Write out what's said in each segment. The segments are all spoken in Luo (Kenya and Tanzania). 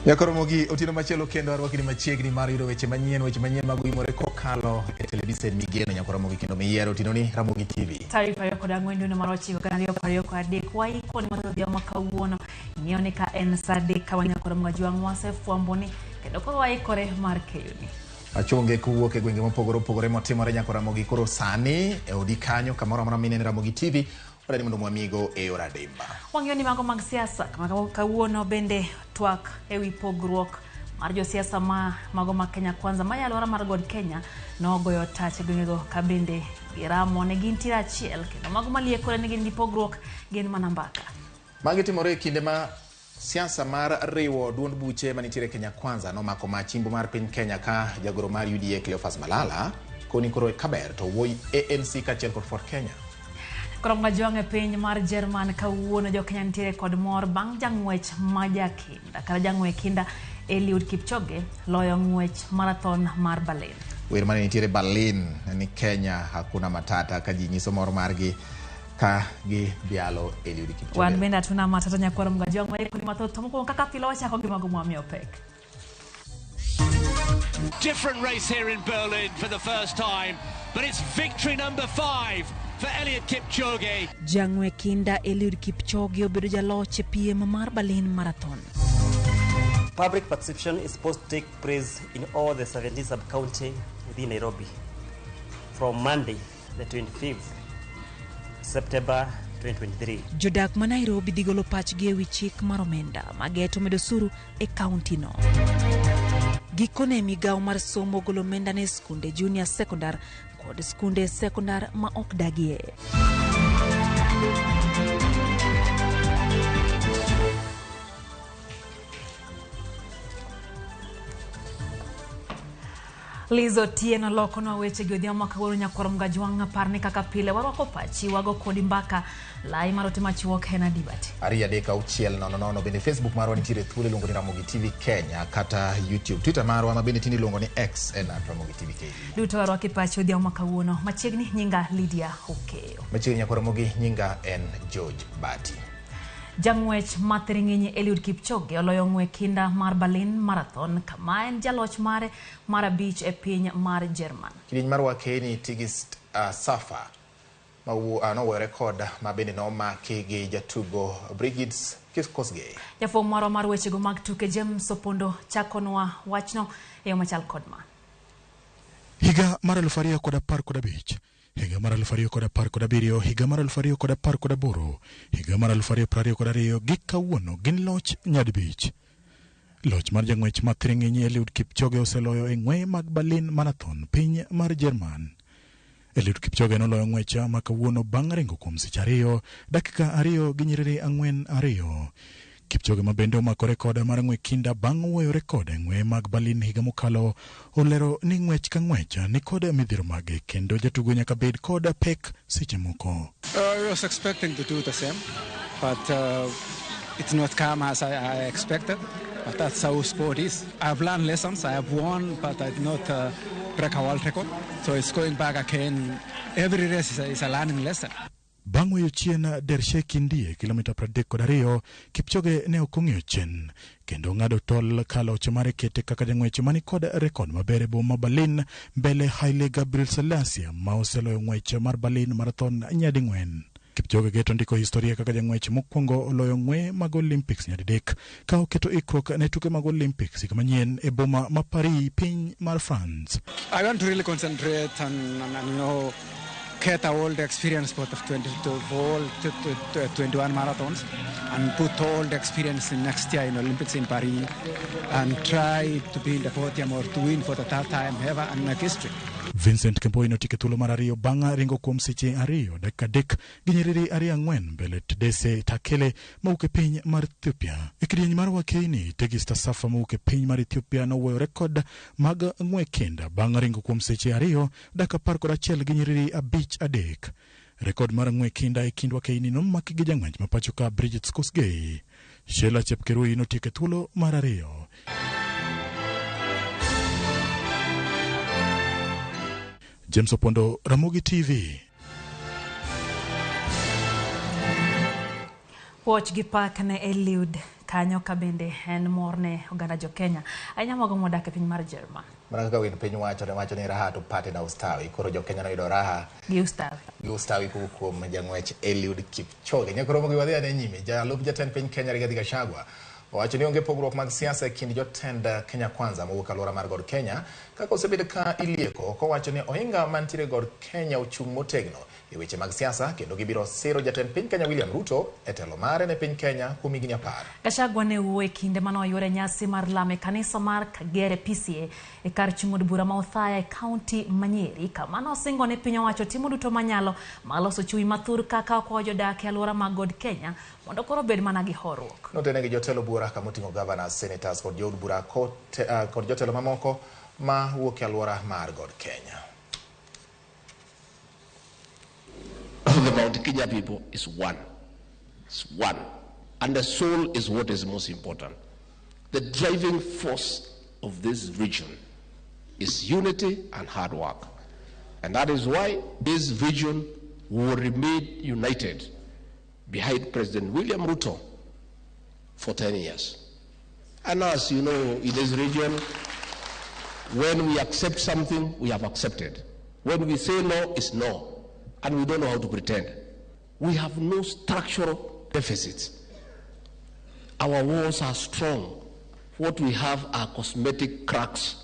Ramogi otino machielo kendo arwaki ni machiegni mar yudo weche manyien mag OIMORE kokalo e televisen migeno Ramogi kendo miyiero otino ni Ramogi TV. Taarifa yako da ngwendo na marochi ganario pario kwa dekwa iko ni matho ya makauono nione ka en sade kawanya Ramogi juang wase fuamboni kendo ko waikore mar keyuni. Achonge kuwuok e gwenge mopogore motimore Ramogi koro sani e odi kanyo kamoro amora mine Ramogi TV. Ora ni mondo mwamigo e ora demba. Wangioni mago mag siasa kama kawuono bende twak ewi pogruok mar jo siasa mago ma Kenya kwanza mayalora mar God Kenya no goyo tache gwengego ka bende giramo ne gintira achiel kendo mago maliekore ne gin pogruok gin manambaka. Magi timore e kinde ma siasa mar riwo duond buche manitiere Kenya kwanza no mako machimbo mar piny Kenya ka jagoro mar UDA Cleophas Malala koni koro e kaber to woi ANC ka chiel kod Fort Kenya. Ramogi juang e piny mar Jerman kawuono jo Kenya nitiere kod mor bang' jang'wech majakinda kata jang'wekinda Eliud Kipchoge loyo ng'wech marathon mar Berlin. Wer mane nitiere Berlin ni Kenya hakuna matata ka ji nyiso mor margi ka gi bialo Eliud Kipchoge. Wan benda tuna matata Ramogi juang ma iko ni mathoth moko kaka pilo wachako gi mago mwami opek. Different race here in Berlin for the first time, but it's victory number 5 for Eliud Kipchoge. Jang'wekinda Eliud Kipchoge obedo jaloch e piem mar Berlin Marathon. Public participation is supposed to take place in all the 17 sub-county within Nairobi from Monday, the 25th September 2023. Jodak ma Nairobi digolo pachgi ewi chik mar omenda mageto medo suru e county no. Gikone migao mar somo golo omenda ne skunde junior secondary kod skunde secondary ma ok dagie. Lizo tieno loko no weche godhiambo makawuono Ramogi juang parni kaka pile warwako pachi wago kodi mbaka lai marote machuok hena dibati. Aria deka uchiel nono bende Facebook marwa nitiere thuolo luongo ni Ramogi TV Kenya kata YouTube. Twitter marwa ma bende tini luongo ni X @Ramogi TV Kenya. Duto warwaki pachi odhiambo makawuono machiegni nyinga Lydia Okeyo. Machiegni Ramogi nyinga en George Bati. Jang'wech matring'inyi Eliud Kipchoge oloyo ng'wekinda mar Berlin Marathon kama en jaloch mare mar abich e piny mar Jerman. Kidieny mar wakeni Tigist Safa no rekod ma bende no maki gi jatugo Brigids Kosgei. Jafwambo marwa mar wechego mag tuke James Opondo chakonwa wachno e yo machal kod ma. Higa mar 2015, higa mar 2017, higa mar 2018, higa mar 2022 gi kawuono gin loch nyadibich. Loch mar jang'wech matring'inyi Eliud Kipchoge oseloyo e ng'weye mag Berlin Marathon piny mar Jerman. Eliud Kipchoge noloyo ng'wecha ma kawuono bang' ringo kuom seche 2 dakika 2 gi nyiriri 4.2. Kipchoge ma bende omako rekod mar ng'wekinda bang' wuoyo rekod e ng'weye mag Berlin higa mokalo olero ni ng'wech ka ng'wech ni kod midhiro mage kendo jatugo nyaka bed kod pek seche moko. I was expecting to do the same, but it's not come as I expected. But that's how sport is. I've learned lessons. I have won, but I did not break a world record. So it's going back again. Every race is a learning lesson. Bang' weyo chien Dershekindie kilomita 32, Kipchoge ne okong'eyo chien kendo ng'ado tol kaloch mare kete kaka jang'wech mani kod rekod maber e boma Berlin mbele Haile Gabriel Selassie ma oseloyo ng'wech mar Berlin Marathon nyading'wen. Kipchoge geto ndiko historia kaka jang'wech mokwongo oloyo ng'weye mag Olympics nyadidek ka oketo ikruok ne tuke mag Olympics higa manyien e boma ma Paris piny mar France. I want to really concentrate and get all the experience for the 21 marathons and put all the experience in next year in Olympics in Paris and try to be in the podium or to win for the third time ever and make history. Vincent Kemboi notike thuolo mar 2 bang' ringo kuom seche 2 dakika 3 gi nyiriri 2.4 mbele Tedese Takele mawuok e piny mar Ethiopia. E kidieny mar wakeni Tigist Safa mawuok e piny mar Ethiopia nowuoyo rekod mag ng'wekinda bang' ringo kuom seche 2 dakika 11 gi nyiriri 5.3. Rekod mar ng'wekinda e kind wakeni nomaki gi jang'wech ma pacho ka Brigids Kosgei. Sheila Chepkerui notike thuolo mar 2. James Opondo, Ramogi TV. Watch gi pak ne Eliud kanyo ka bende en morne oganda jo Kenya anyamogo modak e piny mar Jerman. Mana ka win piny wacho ni raha to pate na ustawi. Koro jo Kenya noyudo raha gi ustawi. Gi ustawi kuom jang'wech Eliud Kipchoge. Nyakoro mogi wadhi ane nyime. Jalup jatend piny Kenya Rigathi Gachagua owacho ni onge pogruok mag siasa e kind jotend Kenya Kwanza mowuok alwora mar God Kenya kaka osebedo ka ilieko kowacho ni ohinga mantiere God Kenya ochung' motegno e weche mag siasa kendo gibiro siro jatend piny Kenya William Ruto e telo mare ne piny Kenya kuom higni 10. Gachagua ne wuoyo e kinde manoyore nyasi mar lamo kanisa mar Kagere PCA e kar chung'od bura ma Othaya e kaunti Manyeri kama nosingo ne piny owacho timo duto manyalo maloso chui mathur kaka okwayo jodak e alwora mag God Kenya mondo koro bed mana gi horuok. Notene gi jotelo bura kama oting'o governors, senators kod jood bura kod jotelo mamoko ma wuok e alwora mar God Kenya. The Mount Kenya people is one. It's one. And the soul is what is most important. The driving force of this region is unity and hard work. And that is why this region will remain united behind President William Ruto for 10 years. And as you know, in this region, when we accept something, we have accepted. When we say no, it's no. And we don't know how to pretend. We have no structural deficits. Our walls are strong. What we have are cosmetic cracks.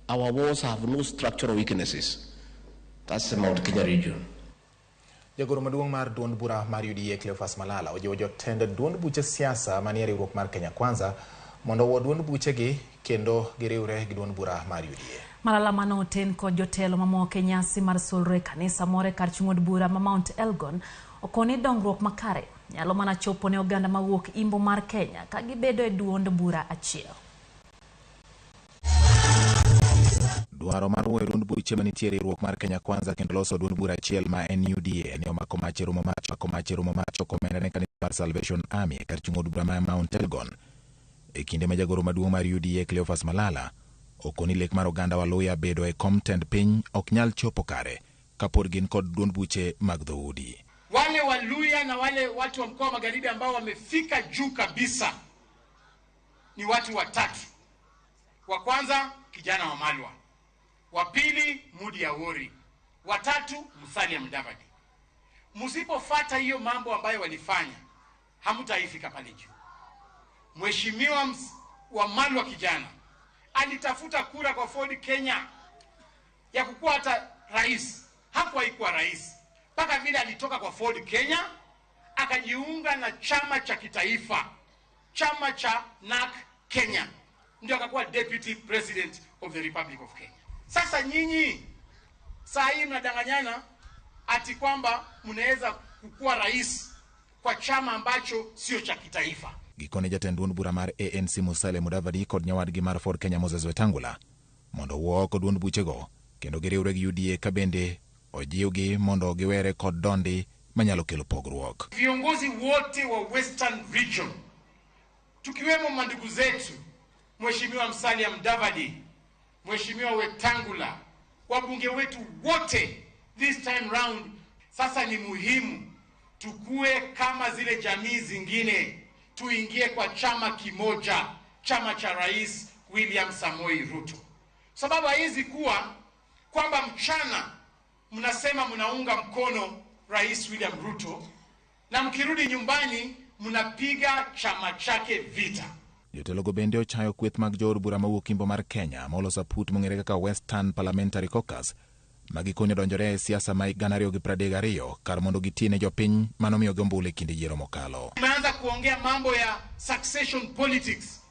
Our walls have no structural weaknesses. That's the Mount Kenya region. Jagoro maduong' mar duond bura mar UDA Cleophas Malala ojiwo jotend duond buche siasa manie riwruok mar Kenya Kwanza mondo owuo duond buchegi kendo giriwre gi duond bura mar UDA. Malala manoten kod jotelo mamoko e nyasi mar solre kanisa more kar chung'od bura ma Mount Elgon okoni dongruok makare nyalo mana chopo ne oganda mawuok imbo mar Kenya ka gibedo e duond bura achiel. Dwaro mar wuoyo duond buche manitiere riwruok mar Kenya Kwanza kendo loso duond bura achiel ma en UDA ne omako mach romo macho komenda ne kanisa mar Salvation Army kar chung'od bura ma Mount Elgon e kinde ma jagoro maduong' mar UDA Cleophas Malala okoni lek mar oganda Waluya bedo e kom tend piny ok nyal chopo kare kapod gin kod duond buche mag dhoudi. Wale Waluya na wale watu wa mkoa magharibi ambao wamefika juu kabisa ni watu watatu. Wa kwanza kijana wa Malwa, wa pili Mudi ya Wori, wa tatu Musalia Mudavadi. Msipofuata hiyo mambo ambayo walifanya hamtaifika pale juu. Mheshimiwa wa Malwa kijana alitafuta kura kwa Ford Kenya ya kukuwa hata rais. Hakuwahi kuwa rais mpaka vile alitoka kwa Ford Kenya akajiunga na chama cha kitaifa, chama cha NAK Kenya, ndio akakuwa deputy president of the Republic of Kenya. Sasa nyinyi saa hii mnadanganyana ati kwamba mnaweza kukuwa rais kwa chama ambacho sio cha kitaifa. Gikone jatend duond bura mar ANC Musalia Mudavadi kod nyawadgi mar Ford Kenya Moses Wetangula mondo wuo kod duond buchego kendo giriwre gi UDA ka bende ojiwgi mondo giwere kod dondi manyalo kelo pogruok. Viongozi wote wa Western Region tukiwemo mandugu zetu Mheshimiwa Musalia Mudavadi, Mheshimiwa Wetangula, wabunge wetu wote this time round, sasa ni muhimu tukue kama zile jamii zingine, tuingie kwa chama kimoja, chama cha Rais William Samoei Ruto. Sababu haizi kuwa kwamba mchana mnasema mnaunga mkono Rais William Ruto na mkirudi nyumbani mnapiga chama chake vita. Jotelogo bende ochayo kweth mag jood bura mawuok imbo mar Kenya moloso put mong'ere kaka Western Parliamentary Caucus magikonyo donjore e siasa ma 2032 kar mondo gitine jopiny manomiyo gombule kinde yiero mokalo. Tumeanza kuongea mambo ya succession politics.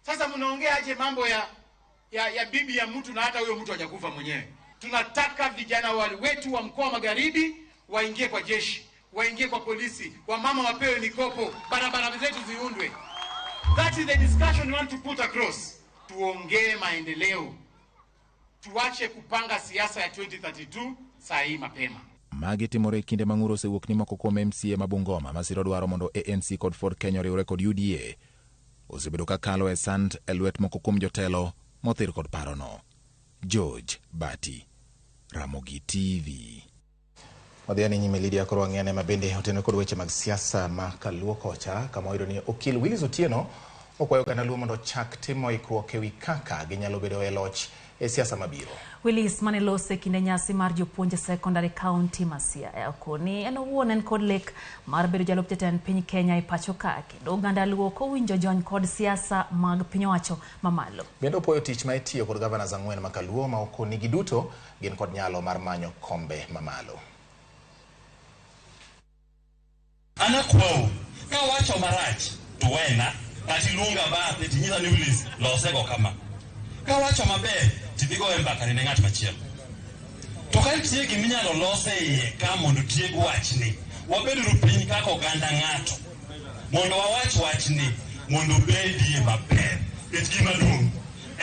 Sasa mnaongea aje mambo ya bibi ya mtu na hata huyo mtu hajakufa mwenyewe. Tunataka vijana wale wetu wa mkoa magharibi waingie kwa jeshi, waingie kwa polisi, wamama wapewe mikopo, barabara zetu ziundwe. That is the discussion we want to put across. Tuongee maendeleo. Tuache kupanga siasa ya 2032 saa hii mapema. Magi timore kinde mang'uro osewuok ni moko kuom MCA ma Bungoma masiro dwaro mondo ANC kod Ford Kenya riwre kod UDA osebedo ka kalo e sand e lwet moko kuom jotelo mothir kod parono. George Bati, Ramogi TV. Odhiani nyime Lydia koro ang'ene mabende oteno kod weche mag siasa ma kaluo kocha kama oyudo ni okil Willis Otieno okwayo oganda luo mondo chak timo ikruok ewi kaka ginyalo bedo e loch e siasa mabiro. Willis mane lose kinde nyasi mar jopuonje secondary county ma Siaya koni en owuon en kod lek mar bedo jalup jatend piny Kenya e pacho ka kendo oganda luo kowinjo jony kod siasa mag piny owacho mamalo. Bende opoyo tich ma itiyo kod governors ang'wen ma kaluo ma okoni giduto gin kod nyalo mar manyo kombe mamalo. Anakwao ka wacho marach to wena kati luonga ba tinyisa ni Willis losego kama. Ka wacho maber tibigo mbaka ne ng'at machielo. To ka nitie giminyalo lose iye ka mondo tieg wachni wabedo piny kaka oganda ng'ato mondo wawach wachni mondo bedie maber. Gima duong'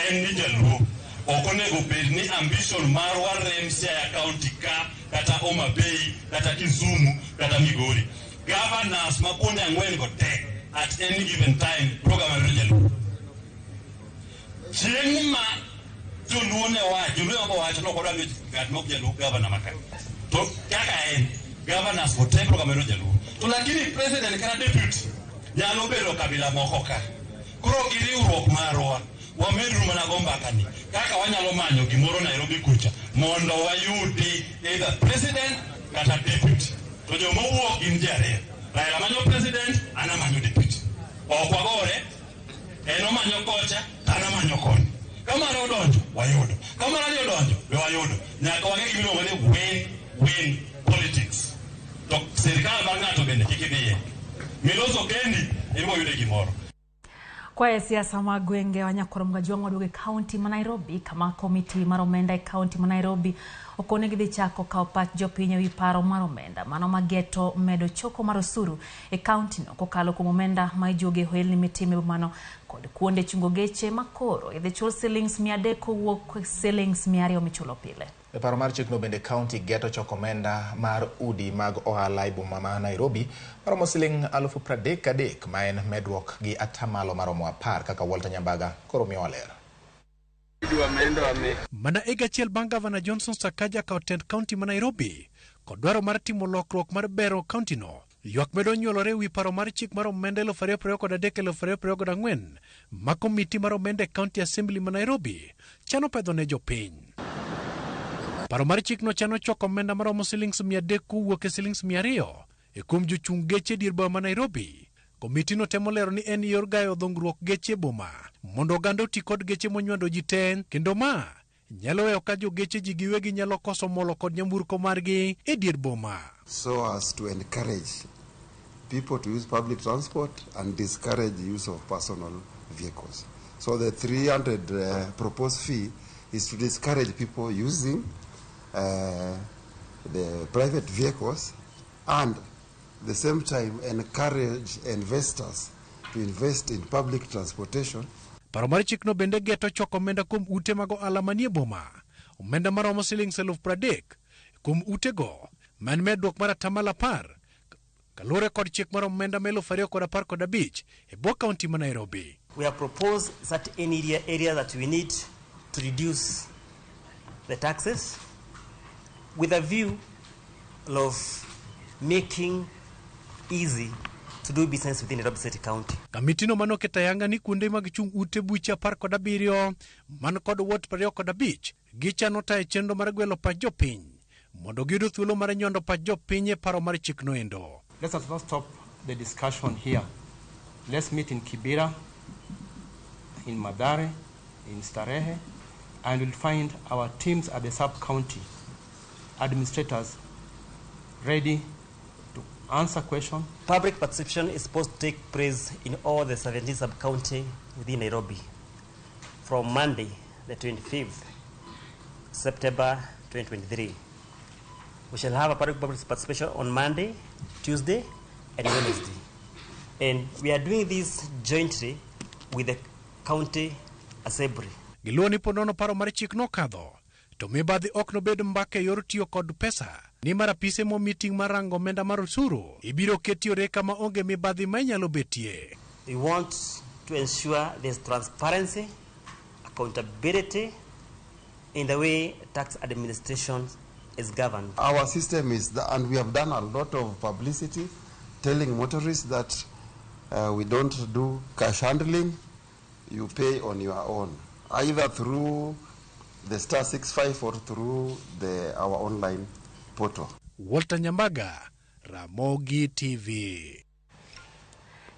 en ni jaluo ok onego bed ni ambition mar warem Siaya County kata Homa Bay kata Kisumu kata Migori. Governors ma kuonde ang'wen go tek at any given time program mar jaluo. Chieng' ma joluo ne wacho no kodwa ng'at mok jaluo governor maka. To kaka en governors go tek program mar jaluo. To lakini president kata deputy nyalo bedo kabila moko ka. Koro giriwruok marwa wamedru mana go mbakani kaka wanyalo manyo gimoro Nairobi kucha mondo wayudi either president kata deputy. To joma wuok gin jare. Raila manyo president, ana manyo deputy. Okwagore, eno manyo kocha, ana manyo koni. Kama ne odonjo, wayudo. Kama ne odonjo, wayudo. Nyaka wang'e gimiluongo ni win-win politics. To sirikal mar ng'ato bende kik idhiye. Miloso kendi, ibo yude gimoro. Kwa siasa mag gwenge Wanyakorom Jwang' waduoge county ma Nairobi kama komiti mar omenda e county ma Nairobi okone gidhi chako kawo pach jopiny ewi paro mar omenda mano mageto medo choko mar osuru e county no kokalo kuom omenda ma ijoge ohelni mitime mano kod kuonde chungo geche makoro idhi chul shillings 300 kowuok shillings 200 michulo pile. E paro mar chikno bende county geto choko omenda mar udi mag ohala e boma ma Nairobi maromo siling 33,000 ma en medruok gi atamalo maromo 10 kaka Walter Nyambaga koro miyo waler. Mana achiel bang' Governor Johnson Sakaja ka otend county ma Nairobi kod dwaro mar timo lokruok mar bero county no. Ywak medo nyuolore wi paro mar chik mar omenda 2023-2024 ma komiti mar omenda county assembly ma Nairobi chano pedho ne jopiny. Paro mar chik no chano choko omenda maromo shillings 300 kowuok e shillings 200 e kuom jochung geche dier boma ma Nairobi. Komiti no temo lero ni en yor gayo dhungruok geche boma mondo oganda oti kod geche monywando ji te kendo ma nyalo weyo ka jogeche ji giwegi nyalo koso molo kod nyamburko margi e dier boma. So as to encourage people to use public transport and discourage the use of personal vehicles. So the 300 proposed fee is to discourage people using the private vehicles and at the same time encourage investors to invest in public transportation. Paro mar chikno bende geto choko omenda kuom ute mag ohala manie boma. Omenda maromo shillings 30,000 kuom utego man medruok mar atamalo 10 kalure kod chik mar omenda 2015 e bwo county ma Nairobi. We have proposed certain area that we need to reduce the taxes with a view of making easy to do business within Nairobi City County. Kamitino manoketa yanga ni kuonde mag chung ute buche 17 man kod wot 25 gichano tayo chenro mar gwelo pach jopiny mondo giyudo thuolo mar nyondo pach jopiny e paro mar chikno endo. Let us not stop the discussion here. Let's meet in Kibera, in Madare, in Starehe, and we'll find our teams at the sub-county administrators ready to answer questions. Public participation is supposed to take place in all the 17 sub-county within Nairobi from Monday, the 25th September 2023. We shall have a public participation on Monday, Tuesday, and Wednesday. And we are doing this jointly with the county assembly. Giluoni ponono paro mar chik no kadho to mibadhi ok no bed mbaka yor tiyo kod pesa ni marapise mo meeting marango omenda mar osuru ibiro ketiore kama onge mibadhi ma nyalo betie. We want to ensure there's transparency, accountability in the way tax administration is governed? Our system is, and we have done a lot of publicity telling motorists that we don't do cash handling. You pay on your own, either through the star 65 or through our online portal. Walter Nyambaga, Ramogi TV.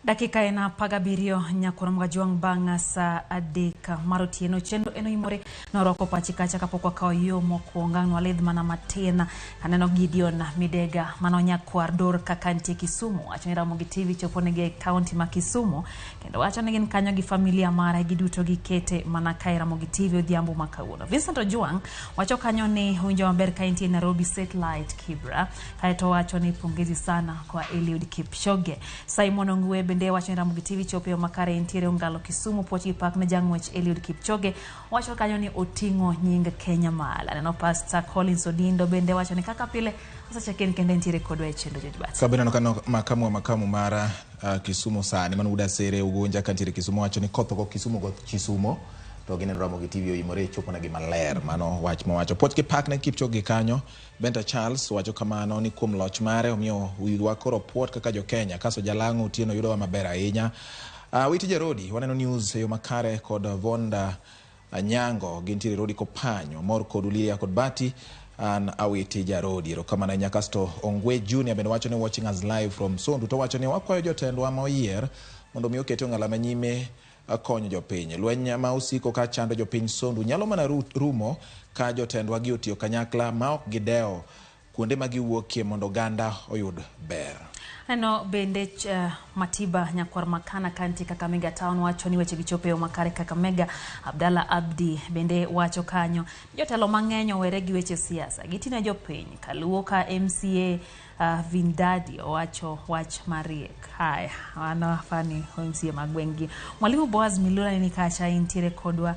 Dakika ena pagabirio nyakuramga juang banga sa adeka marotieno chendo eno imore noroko pachikacha kapokwa kao yo mokuongang walidh mana matena kaneno Gideon Midega manonya kwardor kakanti Kisumu achoni Ramogi TV choponege county ma Kisumu kendo wachonegi nkanyo gi familia mara giduto gikete manakai Ramogi TV odhiambo makauno. Vincent Ojuang wacho kanyo ni hunjo maber kainti Nairobi satellite Kibra kaito wachoni pongezi sana kwa Eliud Kipchoge. Simon Ongwe bende wacho Ramogi TV chope makare entiere ungalo Kisumu pochi pak na jangwech Eliud Kipchoge wacho kanyo ni otingo nying Kenya mala. Neno Pastor Collins Odindo bende wacho ni kaka pile asa cheken kende entiere kodwa echendo jojibati. Kabina nokano makamu mara Kisumu sani manuda sere ugonja kantire Kisumu wacho ni kothoko Kisumu go Kisumu to gine Ramogi TV OIMORE chopo na gi maler mano wach mawacho pochi pak na Kipchoge kanyo. Benta Charles wacho kamano ni kuom loch mare omiyo uyudwa koro puot kaka jo Kenya kaso jalango tieno yudo maber ahinya. Witi Jarodi waneno news yo makare kod Vonda Nyango gintiere Rodi Kopanyo mor kod Ulia kod Bati an Awiti Jarodi ro kama na nyakasto Ongwe Junior bende wacho ni watching us live from Sondu to wacho ni wakwayo jotendwa moyier mondo mi okete ngala manyime konyo jopiny. Lweny ma usiko ka chando jopiny Sondu nyalo mana rumo ka jotendwa gi otiyo kanyakla ma ok gideo kuonde ma giwuokie mondo ganda oyud ber. Ano bende Matiba nyakwar makana kanti Kakamega town wacho ni weche gichope makare Kakamega. Abdalla Abdi bende wacho kanyo jotelo mang'eny owere gi weche siasa gitina jopiny kaluwo ka MCA Vindadi wacho wach mariek. Haya wana fani MCA magwengi Mwalimu Boaz Milula ni kacha intiere kodwa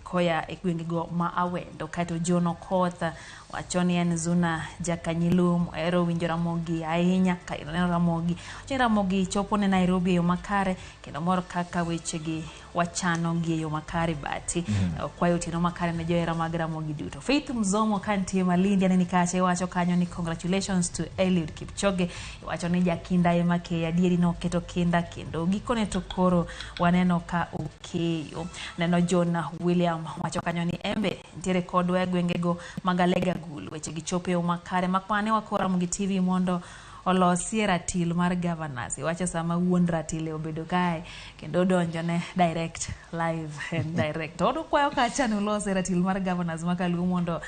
koya egwengego ma awendo kaito Jono Kotha wachoni en Zuna Jakanyilum ero winjo Ramogi ahinya kaino Ramogi Ramogi chopo ne Nairobi yo makare kendo mor kaka wechegi wachano gi yo makare bati kwa yote no makare ne joera mag Ramogi duto. Faith Mzomo kanti Malindi ni kacha wacho kanyo ni congratulations to Eliud Kipchoge wacho ni jakinda ema ke adieri no keto kinda kendo gikone to koro waneno ka okeyo. Neno John William wacho kanyo ni embe ntiere kodwa egwengego magalega gulu weche gichope makare makwane wakora Ramogi TV mondo olosi ratil mar governors wacho sama wuon ratil obedo kae kendo donjo ne direct live and direct odo kwayo kacha no losi ratil mar governors makalu mondo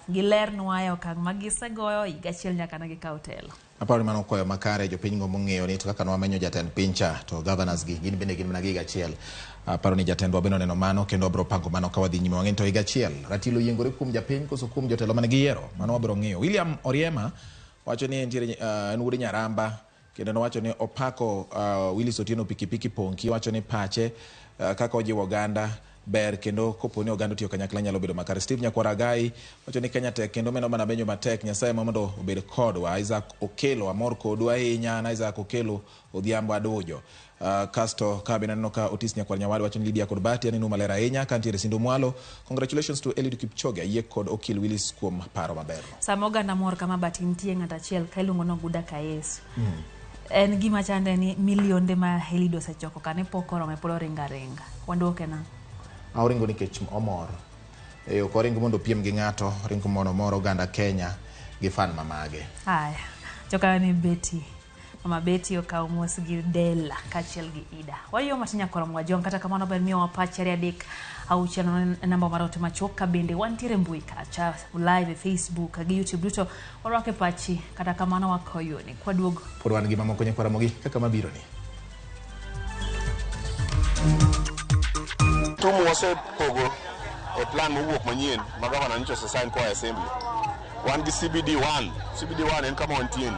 giler nwayo kang magisegoyo igachiel nyaka na gikaw telo. Aparo mano kwayo makare jopiny ngombo ng'eyo ni to kaka nwamanyo jatend pincha to governors gi gin bende gin mana gigachiel. Aparo ni jatendwa beno neno mano kendo obro pango mano ka wadhi nyime wang'en to igachiel ratilo yiengore kuom japiny koso kuom jotelo mane giyiero mano wabro ng'eyo. William Oriema wacho ni entiere wuod Nyaramba kendo no wacho ni opako Willis Otieno pikipiki Ponki wacho ni pache kaka ojiwo ganda ber kendo koponi oganda tiyo kanyakla nyalo bedo makare. Steve Nyakwaragai wacho ni Kenya tek kendo meno mana benyo matek Nyasaye mondo obed kodwa. Isaac Okelo amor kodwa ahinya na Isaac Okelo odhiambo adojo. Kasto kabina neno ka Otis Nyakwar Nyawad wacho ni Lydia kod Bati aneno malera ahinya kantiere Sindu Mwalo. Congratulations to Eliud Kipchoge ye kod Okil Willis kuom paro maber. Samoga na mor kama Bati ntie ng'ata chiel kailungo no guda ka Yesu. En gima chande ni milionde ma Eliud osechoko kane pokoro me polo ringa wanduoke na Auringo nikech omor. Ok oringo mondo piem gi ng'ato, ringo mondo moro ganda Kenya gi fan mamage. Haya, joka ni Betty. Mama Betty okawo mos gi Della kachiel gi Ida. Wayo matinya koro mwajong kata kamano ber miyo wapachari adek au channel namba marote machoka bende wantiere mbui kacha live Facebook gi YouTube duto warwake pachi kata kamano wakoyo ni kwa duogo. Pod wan gi mamoko nyako Ramogi kaka mabiro ni. Tumu wase pogo e plan mowuok manyien ma gavana nyicho sign kwa assembly. Wan gi CBD1 en kama wantieni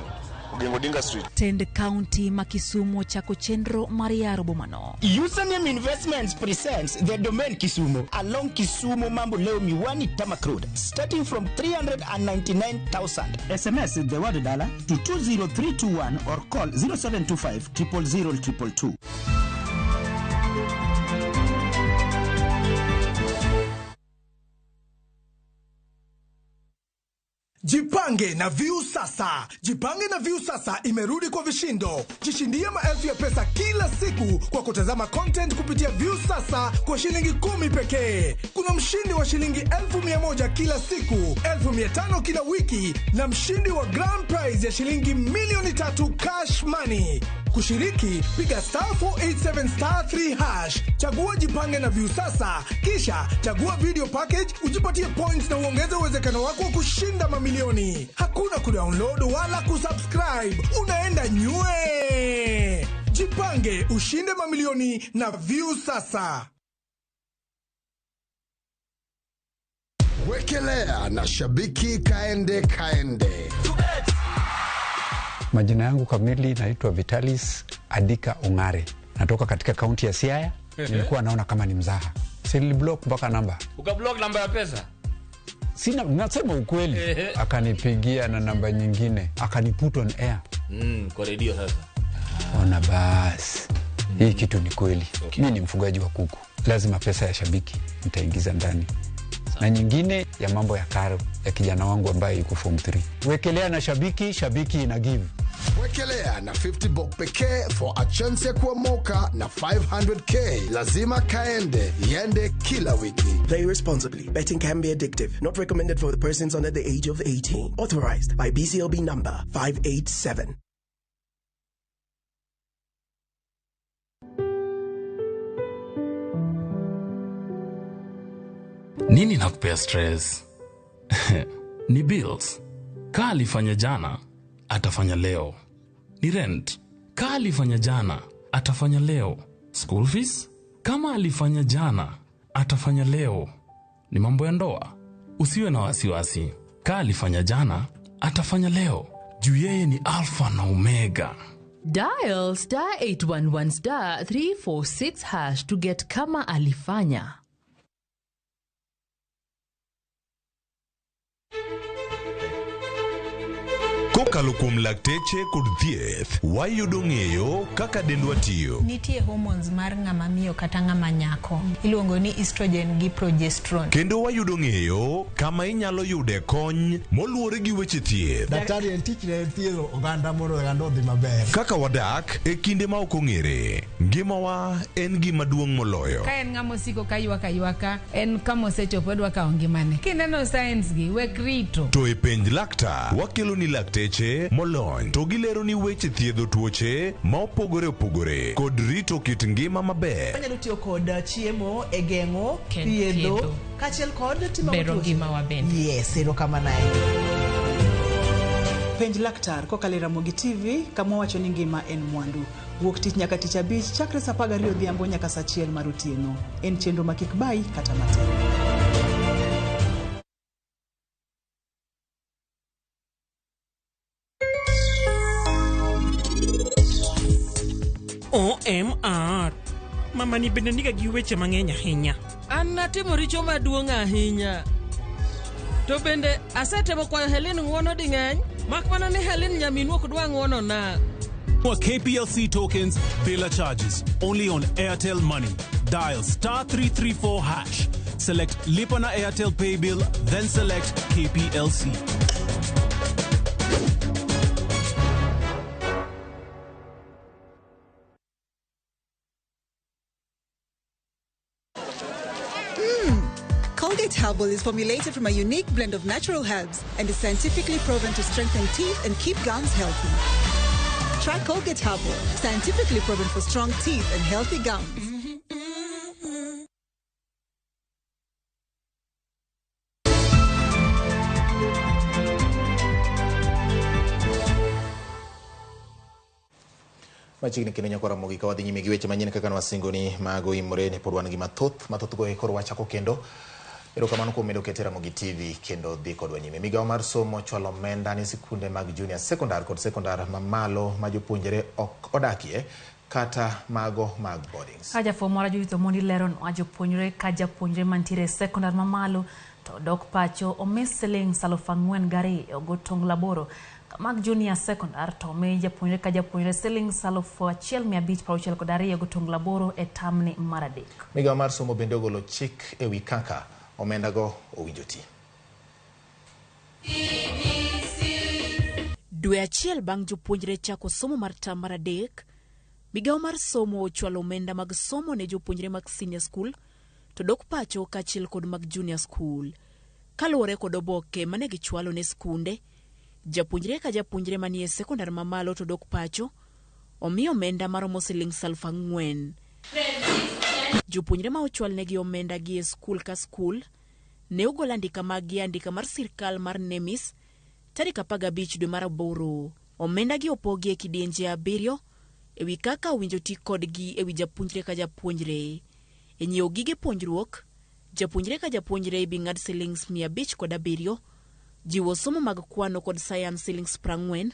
Ogengo Street. Tend County ma Kisumu chako chenro mar yaro bomano. Username Investments presents the domain Kisumu along Kisumu Mambo Leo Miwani Tamak Road starting from 399,000. SMS the word dollar to 20321 or call 0725 000 222. Jipange na View Sasa. Jipange na View Sasa imerudi kwa vishindo. Jishindie maelfu ya pesa kila siku kwa kutazama content kupitia View Sasa kwa shilingi 10 pekee. Kuna mshindi wa shilingi 1,100 kila siku, 1,500 kila wiki na mshindi wa grand prize ya shilingi milioni 3 cash money. Kushiriki, piga *487*3#. Chagua Jipange na View Sasa, kisha chagua video package, ujipatie points na uongeze uwezekano wako wa kushinda mamilioni. Hakuna kudownload wala kusubscribe. Unaenda nywe. Jipange, ushinde mamilioni na View Sasa. Wekelea na shabiki kaende. Majina yangu kamili naitwa Vitalis Adika Ongare. Natoka katika kaunti ya Siaya. Nilikuwa naona kama ni mzaha. Niliblock mpaka namba. Ukablock namba ya pesa? Sina, nasema ukweli. Akanipigia na namba nyingine. Akaniput on air. Kwa radio sasa. Ona basi. Hii kitu ni kweli. Mimi ni mfugaji wa kuku. Lazima pesa ya shabiki nitaingiza ndani. Na nyingine ya mambo ya karo ya kijana wangu ambaye yuko form 3. Wekelea na shabiki ina give. Wekelea na 50 bob pekee for a chance ya kuomoka na 500k. Lazima kaende, yende kila wiki. Play responsibly. Betting can be addictive. Not recommended for the persons under the age of 18. Authorized by BCLB number 587. Nini nakupea stress? Ni bills. Kaa alifanya jana, atafanya leo. Ni rent. Kaa alifanya jana, atafanya leo. School fees? Kama alifanya jana, atafanya leo. Ni mambo ya ndoa. Usiwe na wasiwasi. Kaa alifanya jana, atafanya leo. Juu yeye ni alpha na omega. Dial *811*346# to get kama alifanya. Kokalo kuom lakteche kod thieth, wayudo ng'eyo kaka dendwa tiyo. Nitie hormones mar ng'ama miyo kata ng'ama nyako. Iluongo ni estrogen gi progesterone. Kendo wayudo ng'eyo kama inyalo yude kony moluwore gi weche thieth. Daktari en tich ne thiedho oganda mondo oganda odhi maber. Kaka wadak e kinde ma ok ong'ere. Ngimawa en gima duong' moloyo. Ka en ng'ama osiko ka ywaka, en kama osechopo dwa kawo ngimane. Kineno science gi, wek rito. To e penj laktar, wakelo ni lakteche molony to gilero ni weche thiedho tuoche ma opogore kod rito kit ngima maber. Anyalo tiyo kod chiemo e geng'o thiedho kaachiel kod timo bero ngima waben. Yes, erokamano. Penj laktar kokalo Ramogi TV kama wacho ni ngima en mwandu. Wuok tich nyaka tich abich chakre saa 12 odhiambo nyaka saa 1 mar otieno. En chenro makik bai kata matin. OMR. Mama ni bende niga gi weche mang'eny ahinya. An natimo richo maduong' ahinya. To bende asetemo kwayo Helen ng'wono ding'eny. Mak mana ni Helen nyaminu ok dwa ng'wono na. For KPLC tokens, Villa charges only on Airtel Money. Dial *334#. Select Lipa na Airtel Pay Bill, then select KPLC. Colgate Herbal is formulated from a unique blend of natural herbs and is scientifically proven to strengthen teeth and keep gums healthy. Try Colgate Herbal, scientifically proven for strong teeth and healthy gums. Machiegni kendo nyakora Ramogi ka wadhi nyime gi weche manyien kaka wasingo ni mago OIMORE ne pod wan gi mathoth go e kor wachako kendo. Erokamano kuom medo keto Ramogi TV kendo dhi kodwa nyime. Migawo mar somo chwalo omenda ne sikunde mag junior secondary kod secondary mamalo ma jopuonjre ok odakie kata mago mag boardings. Jafwambo moro Judith Omondi lero ni jopuonjre ka japuonjre mantiere secondary mamalo to dok pacho omi siling 4,200 go tong' laboro. Mag junior secondary to me japuonjre ka japuonjre siling 1,562 go tong' laboro e tamni mar adek. Migawo mar somo bende ogolo chik ewi kaka omenda go owinjo ti. Dwe achiel bang' jopuonjre chako somo mar tam mar adek, migao mar somo ochwalo omenda mag somo ne jopuonjre mag senior school to dok pacho kaachiel kod mag junior school. Kaluwore kod oboke mane gichwalo ne skunde, japuonjre ka japuonjre manie sekondar mamalo to dok pacho omiyo omenda maromo Sh4,000. Jopuonjre ma ochwal negi omenda gi e skul ka skul ne ogol andika mar sirkal mar NEMIS tarik 15 dwe mar 8. Omenda gi opogi e kidienje 7 ewi kaka owinjo ti kodgi ewi japuonjre ka japuonjre. E nyiewo gige puonjruok, japuonjre ka japuonjre ibi ng'ad Sh507, jiwo somo mag kwano kod sayans Sh40,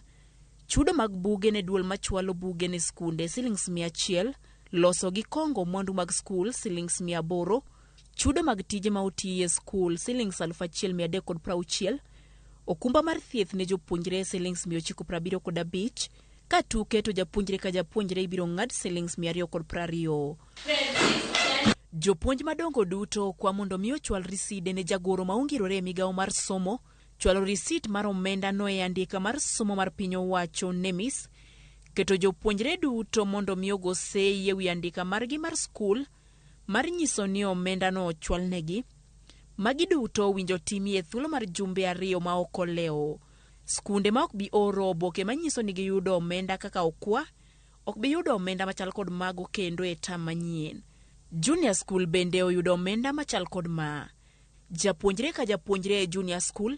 chudo mag buge ne duol machwalo buge ne skunde Sh100, loso gi kongo mwandu mag skul Sh800, chudo mag tije ma otiye skul Sh1,360, okumba mar thieth ne jopuonjre Sh975, ka tuke to japuonjre ka japuonjre ibiro ng'ad Sh220. Jopuonj madongo duto kwa mondo mi ochwal riside ne jagoro maongirore e migao mar somo, chwalo risit mar omenda no e andika mar somo mar piny owacho NEMIS, keto jopuonjre duto mondo mi ogo sei ewi andika margi mar skul mar nyiso ni omenda no ochwal negi. Magi duto winjo timi e thuolo mar jumbe 2 ma ok olewo. Skunde ma ok bi oro oboke manyiso ni giyudo omenda kaka okwa, ok bi yudo omenda machal kod mago kendo e tam manyien. Junior school bende oyudo omenda machal kod ma. Japuonjre ka japuonjre e junior school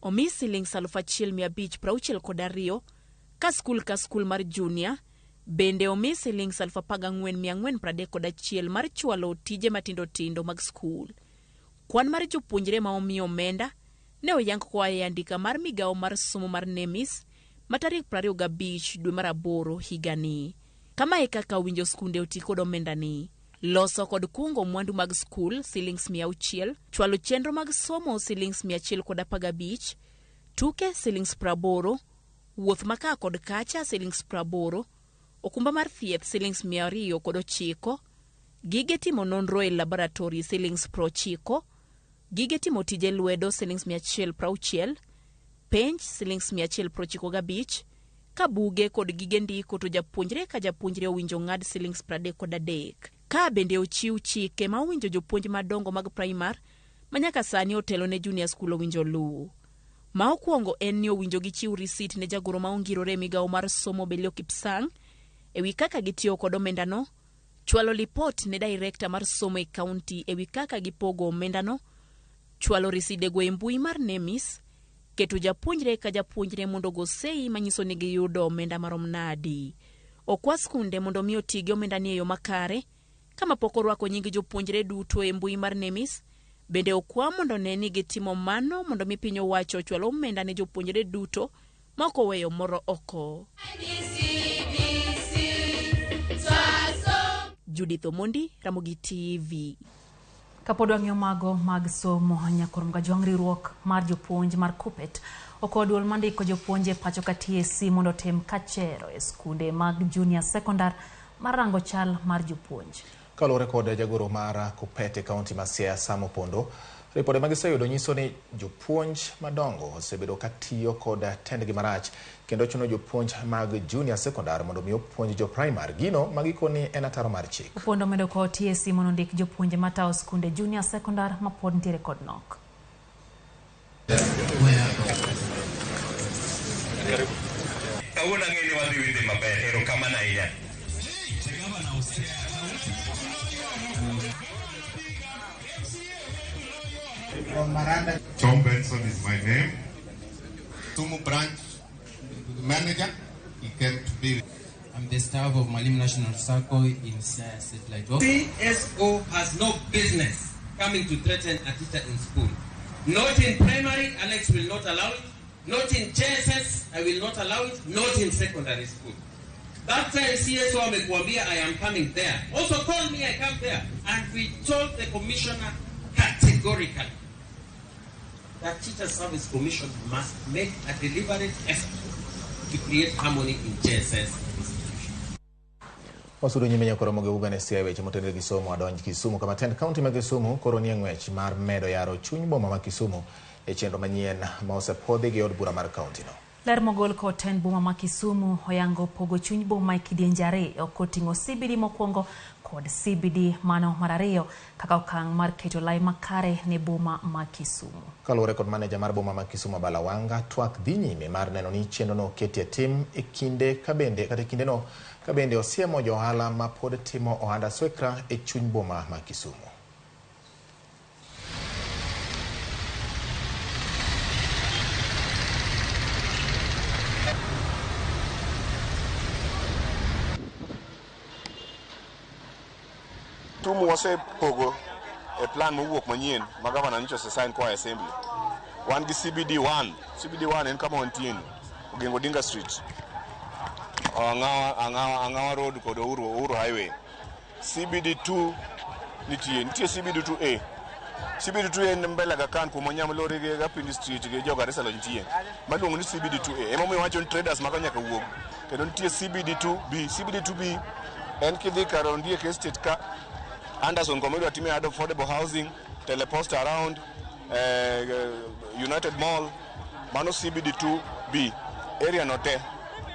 omi Sh1,562, ka skul mar junior bende omi Sh14,431 mar chwalo tije matindo tindo mag skul. Kwan mar jopuonjre ma omi omenda ne oyang koa e andika mar migao mar somo mar NEMIS matarik 25 dwe mar 8 higani. Kama e kaka winjo skunde oti kod omenda ni: loso kod kungo mwandu mag skul Sh600, chwalo chenro mag somo Sh115, tuke Sh80, wuoth maka kod kacha Sh80, okumba mar thieth Sh209, gige timo nonro e laboratory Sh90, gige timo tije lwedo Sh160, penj Sh195, ka buge kod gige ndiko to japuonjre ka japuonjre owinjo ng'ad Sh33. Ka bende ochiw chike ma owinjo jopuonj madongo mag primar manyaka sani otelo ne junior school owinjo luw. Ma okwongo en ni owinjo gichiw risit ne jagoro ma ongirore migao mar somo Belio Kipsang ewi kaka gitiyo kod omenda no, chwalo lipot ne director mar somo e kaunti ewi kaka gipogo omenda no, chwalo riside go e mbui mar NEMIS, keto japuonjre ka japuonjre mondo go sei manyiso ni giyudo omenda marom nadi. Okwa skunde mondo mi otigi omenda ni e yo makare, kama pok orwako nying jopuonjre duto e mbui mar NEMIS. Bende okwa mondo ne ni gitimo mano mondo mi piny owacho chwalo omenda ne jopuonjre duto moko weyo moro oko. Judith Omondi, Ramogi TV. Kapod wang'iyo mago mag somo, nyakurum ga jwang' riwruok mar jopuonj mar Kupet okoduol mandiko jopuonje pacho ka TSC mondo tem kachero e skunde mag junior secondar mar rango chal mar jopuonj. Kaluwore kod jagoro mar Kupet e kaunti ma Siaya Samo Pondo, ripode magiseyudo nyiso ni jopuonj madongo osebedo katiyo kod tendgi marach kendo chuno jopuonj mag junior secondar mondo mi opuonj jo primar gino magikoni en ataro mar chik. Pondo medo ko TSC mondo ndik jopuonje matao skunde junior secondar mapod ntiere kod nok. Kawuono ang'eni wadhi winjo maber, erokamano ahinya. Tom Benson is my name. Sumu branch manager. He came to be. I'm the staff of Malim National Circle in Satellite. CSO has no business coming to threaten a teacher in school. Not in primary, Alex will not allow it. Not in JSS, I will not allow it. Not in secondary school. That time CSO amekuambia I am coming there. Also call me, I come there. And we told the commissioner categorically that Teacher Service Commission must make a deliberate effort to create harmony in JSS institution. Wasudo nyimenya koromoge ugane Siaya weche motendre Kisumu adonj Kisumu kama tend kaunti ma Kisumu koro nie ng'wech mar medo yaro chuny boma ma Kisumu e chenro manyien ma osepodhi gi od bura mar kaunti no. Ler mogol koten boma ma Kisumu oyango pogo chuny boma kidienje ariyo koting'o CBD mokwongo kod CBD mano mar ariyo kaka okang' mar keto lai makare ne boma ma Kisumu. Kaluwore kod maneja mar boma ma Kisumu Balawanga, twak dhi nyime mar neno ni chenrono ketie tim e kinde kindeno ka bende osiemo jo ohala ma pod timo ohanda swekra e chuny boma ma Kisumu. Tumu wasepogo e plan mowuok manyien ma gavana nyocha osesign koa assembly. Wan gi CBD1 en kama wantieni Ogengo Dinga Street, Angawa Road kod Uhuru Highway. CBD2 nitie CBD2A. CBD2A en mbele ga kan kuma Nyamlore gi Gapindi Street gi Joga Resalo nitie. Maluongo ni CBD2A. Ema omiyo wacho traders maka nyaka wuog. Kendo nitie CBD2B. CBD2B en kidhi karo Ndiek Estate ka Anderson Komedo atime affordable housing, telepost around United Mall, mano CBD2B, area note,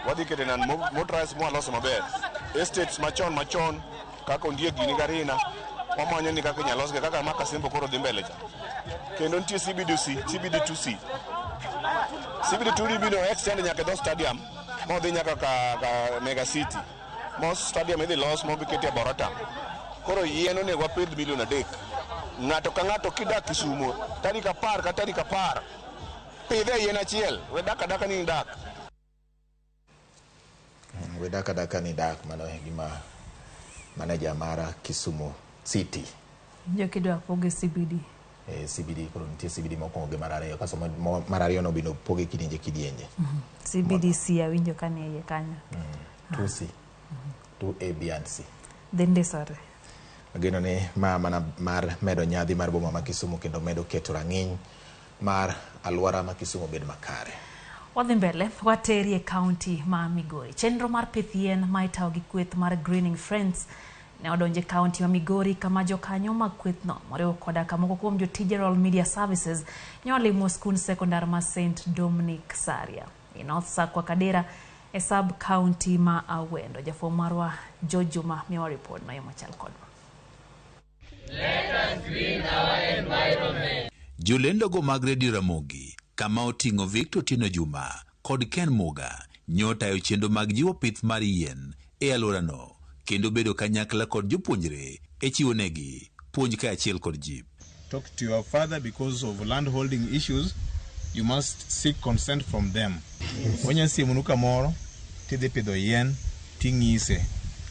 wadhi kete nan motorized mo aloso maber. Estates machon, kaka Ondiek gini garina, wamanyo ni kaka nyalosge, kaka maka simbo koro dhi mbele cha. Kendo nitie CBD2C. CBD2B no extend nyaka do stadium, mo dhi nyaka ka Mega City. Mo stadium idhi los mo bikete Borota. Koro yien onego wapidh milion 3. Ng'ato ka ng'ato kidak Kisumu, tarik 10 ka tarik 10, pidhe yien achiel, we daka ni dak. We daka ni dak, mano gima maneja mara Kisumu City. Jo kidwa poge CBD. CBD koro nitie CBD mokwongo gi mar ariyo, kaso mar ariyo no bino poge kidienje. CBDC awinjo kane iye kanyo. 2C. 2A, B and C. Dende sore. Ageno ni mana mar medo nyadhi mar boma ma Kisumu kendo medo keto rang'iny mar alwora ma Kisumu bed makare. Wadhi mbele, wateri e kaunti ma Migori. Chenro mar pith yien ma itawo gi kweth mar Greening Friends ne odonje kaunti ma Migori kama jokanyo mag kwethno moriwo koda kamoko kuom jotije Rural Media Services nyolimo skund sekondar ma St. Dominic Saria. North Sakwa Kadera e sub county ma Awendo. Jafwambo marwa Jojuma miwa report na yo machal kodwa. Let us green our environment. Jolendo go Magredi Ramogi, kama oting'o Victor Tino Juma, kod Ken Muga, nyota yo chendo mag jiwo pith mar yien e alworano, kendo bedo kanyakla kod jopuonjre e chiwo negi puonj ka achiel kod jip. Talk to your father because of land holding issues. You must seek consent from them. Onya simu kamoro tidhi pidho yien ting'ise.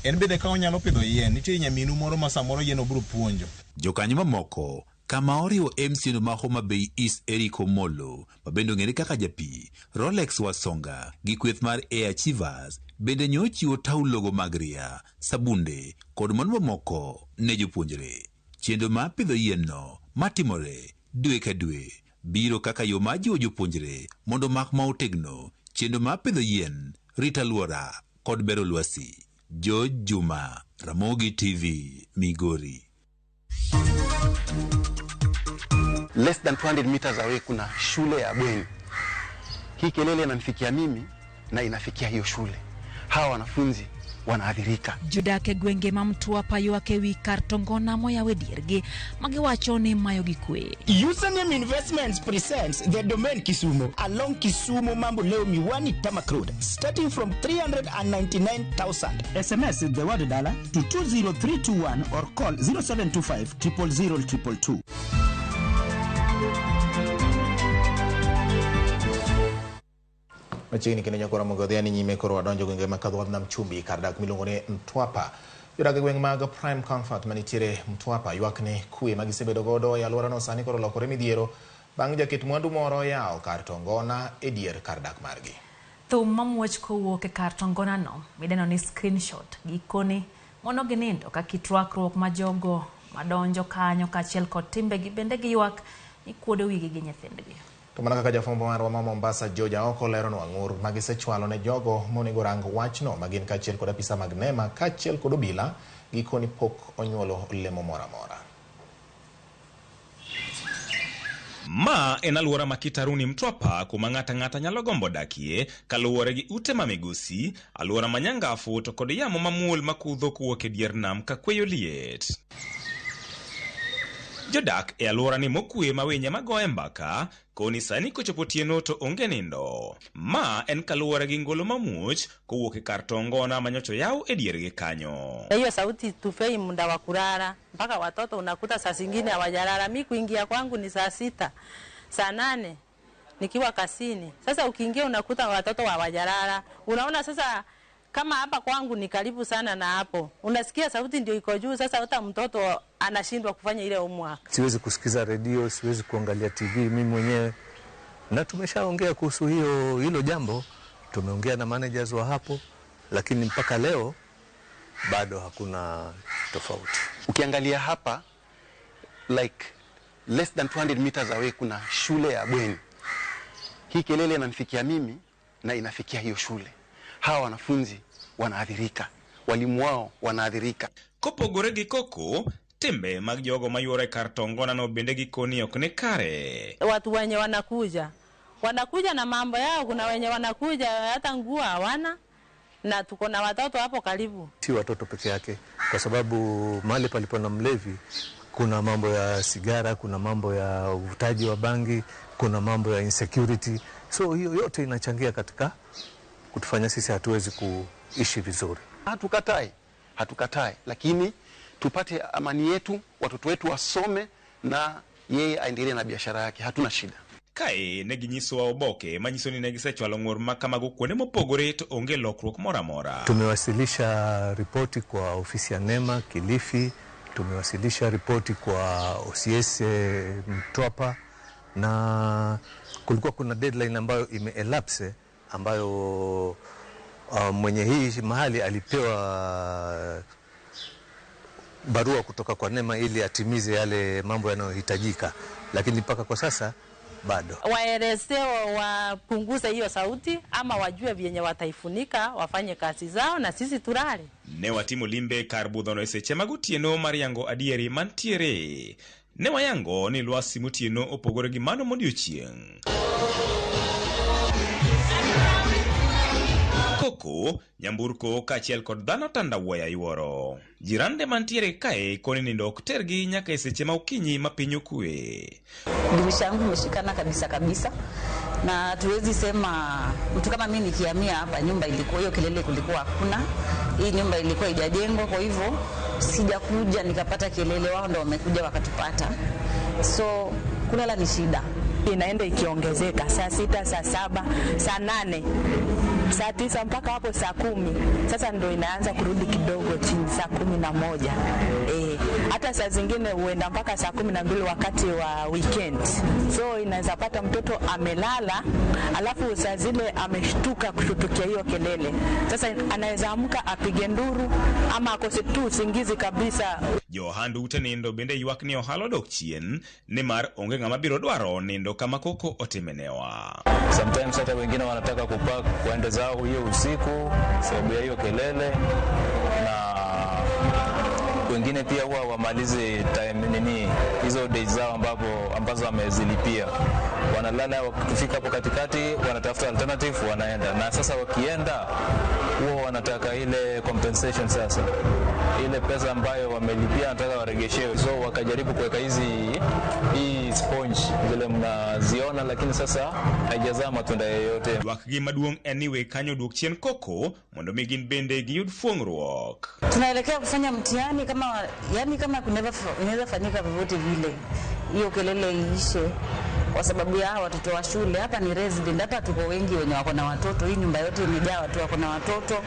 En bede ka onyalo pidho yien, nitie nyaminu moro ma samoro yien obiro puonjo. Jokanyo mamoko kama oriwo MC ma Homa Bay East Eriko Molo, mabendo ng'ere kaka Japi, Rolex Wasonga gi kweth mar Air Achievers bende nyochiwo taulogo mag ria, sabunde kod mon mamoko ne jopuonjre. Chendo ma pidho yien no matimore dwe ka dwe biro kaka yo ma jiwo jopuonjre mondo mak ma otegno chendo ma pidho yien, rita alwora kod bero lwasi. Jojuma, Ramogi TV, Migori. Less than 200 meters away kuna shule ya bweni. Hii kelele inanifikia mimi na inafikia hiyo shule. Hawa wanafunzi wanaathirika. Jodake gwenge ma Mtwapa ywake wi kar tongona moya wediergi magiwacho ni mayo gi kwe. Username Investments presents the domain Kisumu along Kisumu Mambo Leo Miwani Tamak Road starting from 399,000. SMS the word dollar to 20321 or call 0725 000 222. Machiegni kendo nyakora mogodhiani nyime koro wadonjo gwenge ma kadho nam chumbi kar dak miluongo ni Mtwapa. Jodak gweng mag Prime Comfort manitiere Mtwapa ywak ni kwe magisebedo godo e alworano sani koro lokore midhiero bang' jaket mwandu moro yawo kar tongona e dier kar dak margi. Thum mamuoch kowuok e kar tongona no mideno ni screenshot gikone mono ginindo ka kit rwakruok ma jogo madonjo kanyo kaachiel kod timbegi bende giywak ni kuodo wigi gi nyithindgi. To mana kaka jafwambo marwa ma Mombasa Joja oko leronwa ng'ur magisechwalo ne jogo monego rang wachno magin kaachiel kod apisa mag NEMA kaachiel kod obila gikoni pok onyuolo olemo moro amora. Ma en aluora makitaruni Mtwapa kuma ng'ata nyalo gombo dakie kaluwore gi ute mamigosi, aluora manyangafu to kod yamo mamuol makudho kuwuok e dier nam ka kweyo liet. Jodak e aluora ni mokwe mawinye magoye mbaka koni sani kochopo tieno to onge nindo. Ma en kaluwore gi ngolo mamuoch kowuok e kar tongona manyocho yao e diergi kanyo. Hiyo sauti tufei muda wa kulala mpaka watoto unakuta saa zingine hawajalala. Mimi kuingia kwangu ni saa 6, saa 8 nikiwa kasini. Sasa ukiingia unakuta watoto hawajalala. Unaona sasa kama hapa kwangu ni karibu sana na hapo. Unasikia sauti ndio iko juu, sasa hata mtoto anashindwa kufanya ile homework. Siwezi kusikiza redio, siwezi kuangalia TV mimi mwenyewe. Na tumeshaongea kuhusu hilo jambo, tumeongea na managers wa hapo, lakini mpaka leo bado hakuna tofauti. Ukiangalia hapa like less than 200 meters away kuna shule ya bweni. Hii kelele inanifikia mimi na inafikia hiyo shule. Hawa wanafunzi wanaathirika, walimu wao wanaathirika. Kopogore gi koko, tembe mag jogo mayuore kar tongona no bende gikoni ok ne kare. Watu wenye wanakuja na mambo yao, kuna wenye wanakuja hata nguo hawana, na tuko na watoto hapo karibu. Si watoto peke yake, kwa sababu mahali palipo na mlevi kuna mambo ya sigara, kuna mambo ya uvutaji wa bangi, kuna mambo ya insecurity. So hiyo yote inachangia katika kutufanya sisi hatuwezi kuishi vizuri. Hatukatai, lakini tupate amani yetu, watoto wetu wasome na yeye aendelee na biashara yake, hatuna shida. Kae neginyiso wa oboke manyiso ni negisechwalo ng'ur makamago kuonde mopogore to onge lokruok mora. Tumewasilisha ripoti kwa ofisi ya NEMA Kilifi, tumewasilisha ripoti kwa OCS Mtwapa, na kulikuwa kuna deadline ambayo imeelapse ambayo mwenye hii mahali alipewa barua kutoka kwa NEMA ili atimize yale mambo yanayohitajika, lakini mpaka kwa sasa bado. Waeleze wapunguze hiyo sauti ama wajue vyenye wataifunika, wafanye kazi zao na sisi tulale. Ne watimo limbe karbudhono eseche magutieno mariango adieri mantiere. Ne wayango ni lwasi mutieno opogore gi mano modiochieng'. Koko, nyamburko kachiel kod dhano tanda wuoya yuoro. Jirande mantiere kae koni nindo ok tergi nyaka eseche ma okinyi ma piny okue. Dirisha yangu imeshikana kabisa, na tuwezi sema mtu kama mimi nikihamia hapa, nyumba ilikuwa hiyo kelele kulikuwa hakuna. Hii nyumba ilikuwa haijajengwa, kwa hivyo sijakuja nikapata kelele, wao ndio wamekuja wakatupata. So kulala ni shida. Inaenda ikiongezeka saa 6, saa 7, saa 8, saa 9 mpaka hapo saa 10. Sasa ndio inaanza kurudi kidogo chini saa 11. Hata saa zingine huenda mpaka saa 12 wakati wa weekend. So inaweza pata mtoto amelala alafu saa zile ameshtuka kushutukia hiyo kelele. Sasa anaweza amka apige nduru ama akose tu usingizi kabisa. Johandu ute nindo bende ywak ni ohalo dok chien nimar onge ng'ama biro dwaro nindo kama koko otimenewa. Sometimes hata wengine wanataka kupark kuende zao hiyo usiku sababu ya hiyo kelele, na wengine pia huwa wamalize time hizo days zao ambazo wamezilipia, wanalala. Wakifika hapo katikati wanatafuta alternative, wanaenda. Na sasa wakienda huwa wanataka ile compensation, sasa ile pesa ambayo wamelipia nataka waregeshewe. So wakajaribu kuweka hii sponge zile mnaziona, lakini sasa haijazaa matunda yoyote. Wakgi maduong' anyway kanyo duok chien koko mondo migin bende giyud fuong'ruok. Tunaelekea kufanya mtihani kama inaweza fanyika vyovyote vile hiyo kelele iishe, kwa sababu ya watoto wa shule. Hapa ni resident, hapa tuko wengi wenye wako na watoto. Hii nyumba yote imejaa watu wako na watoto.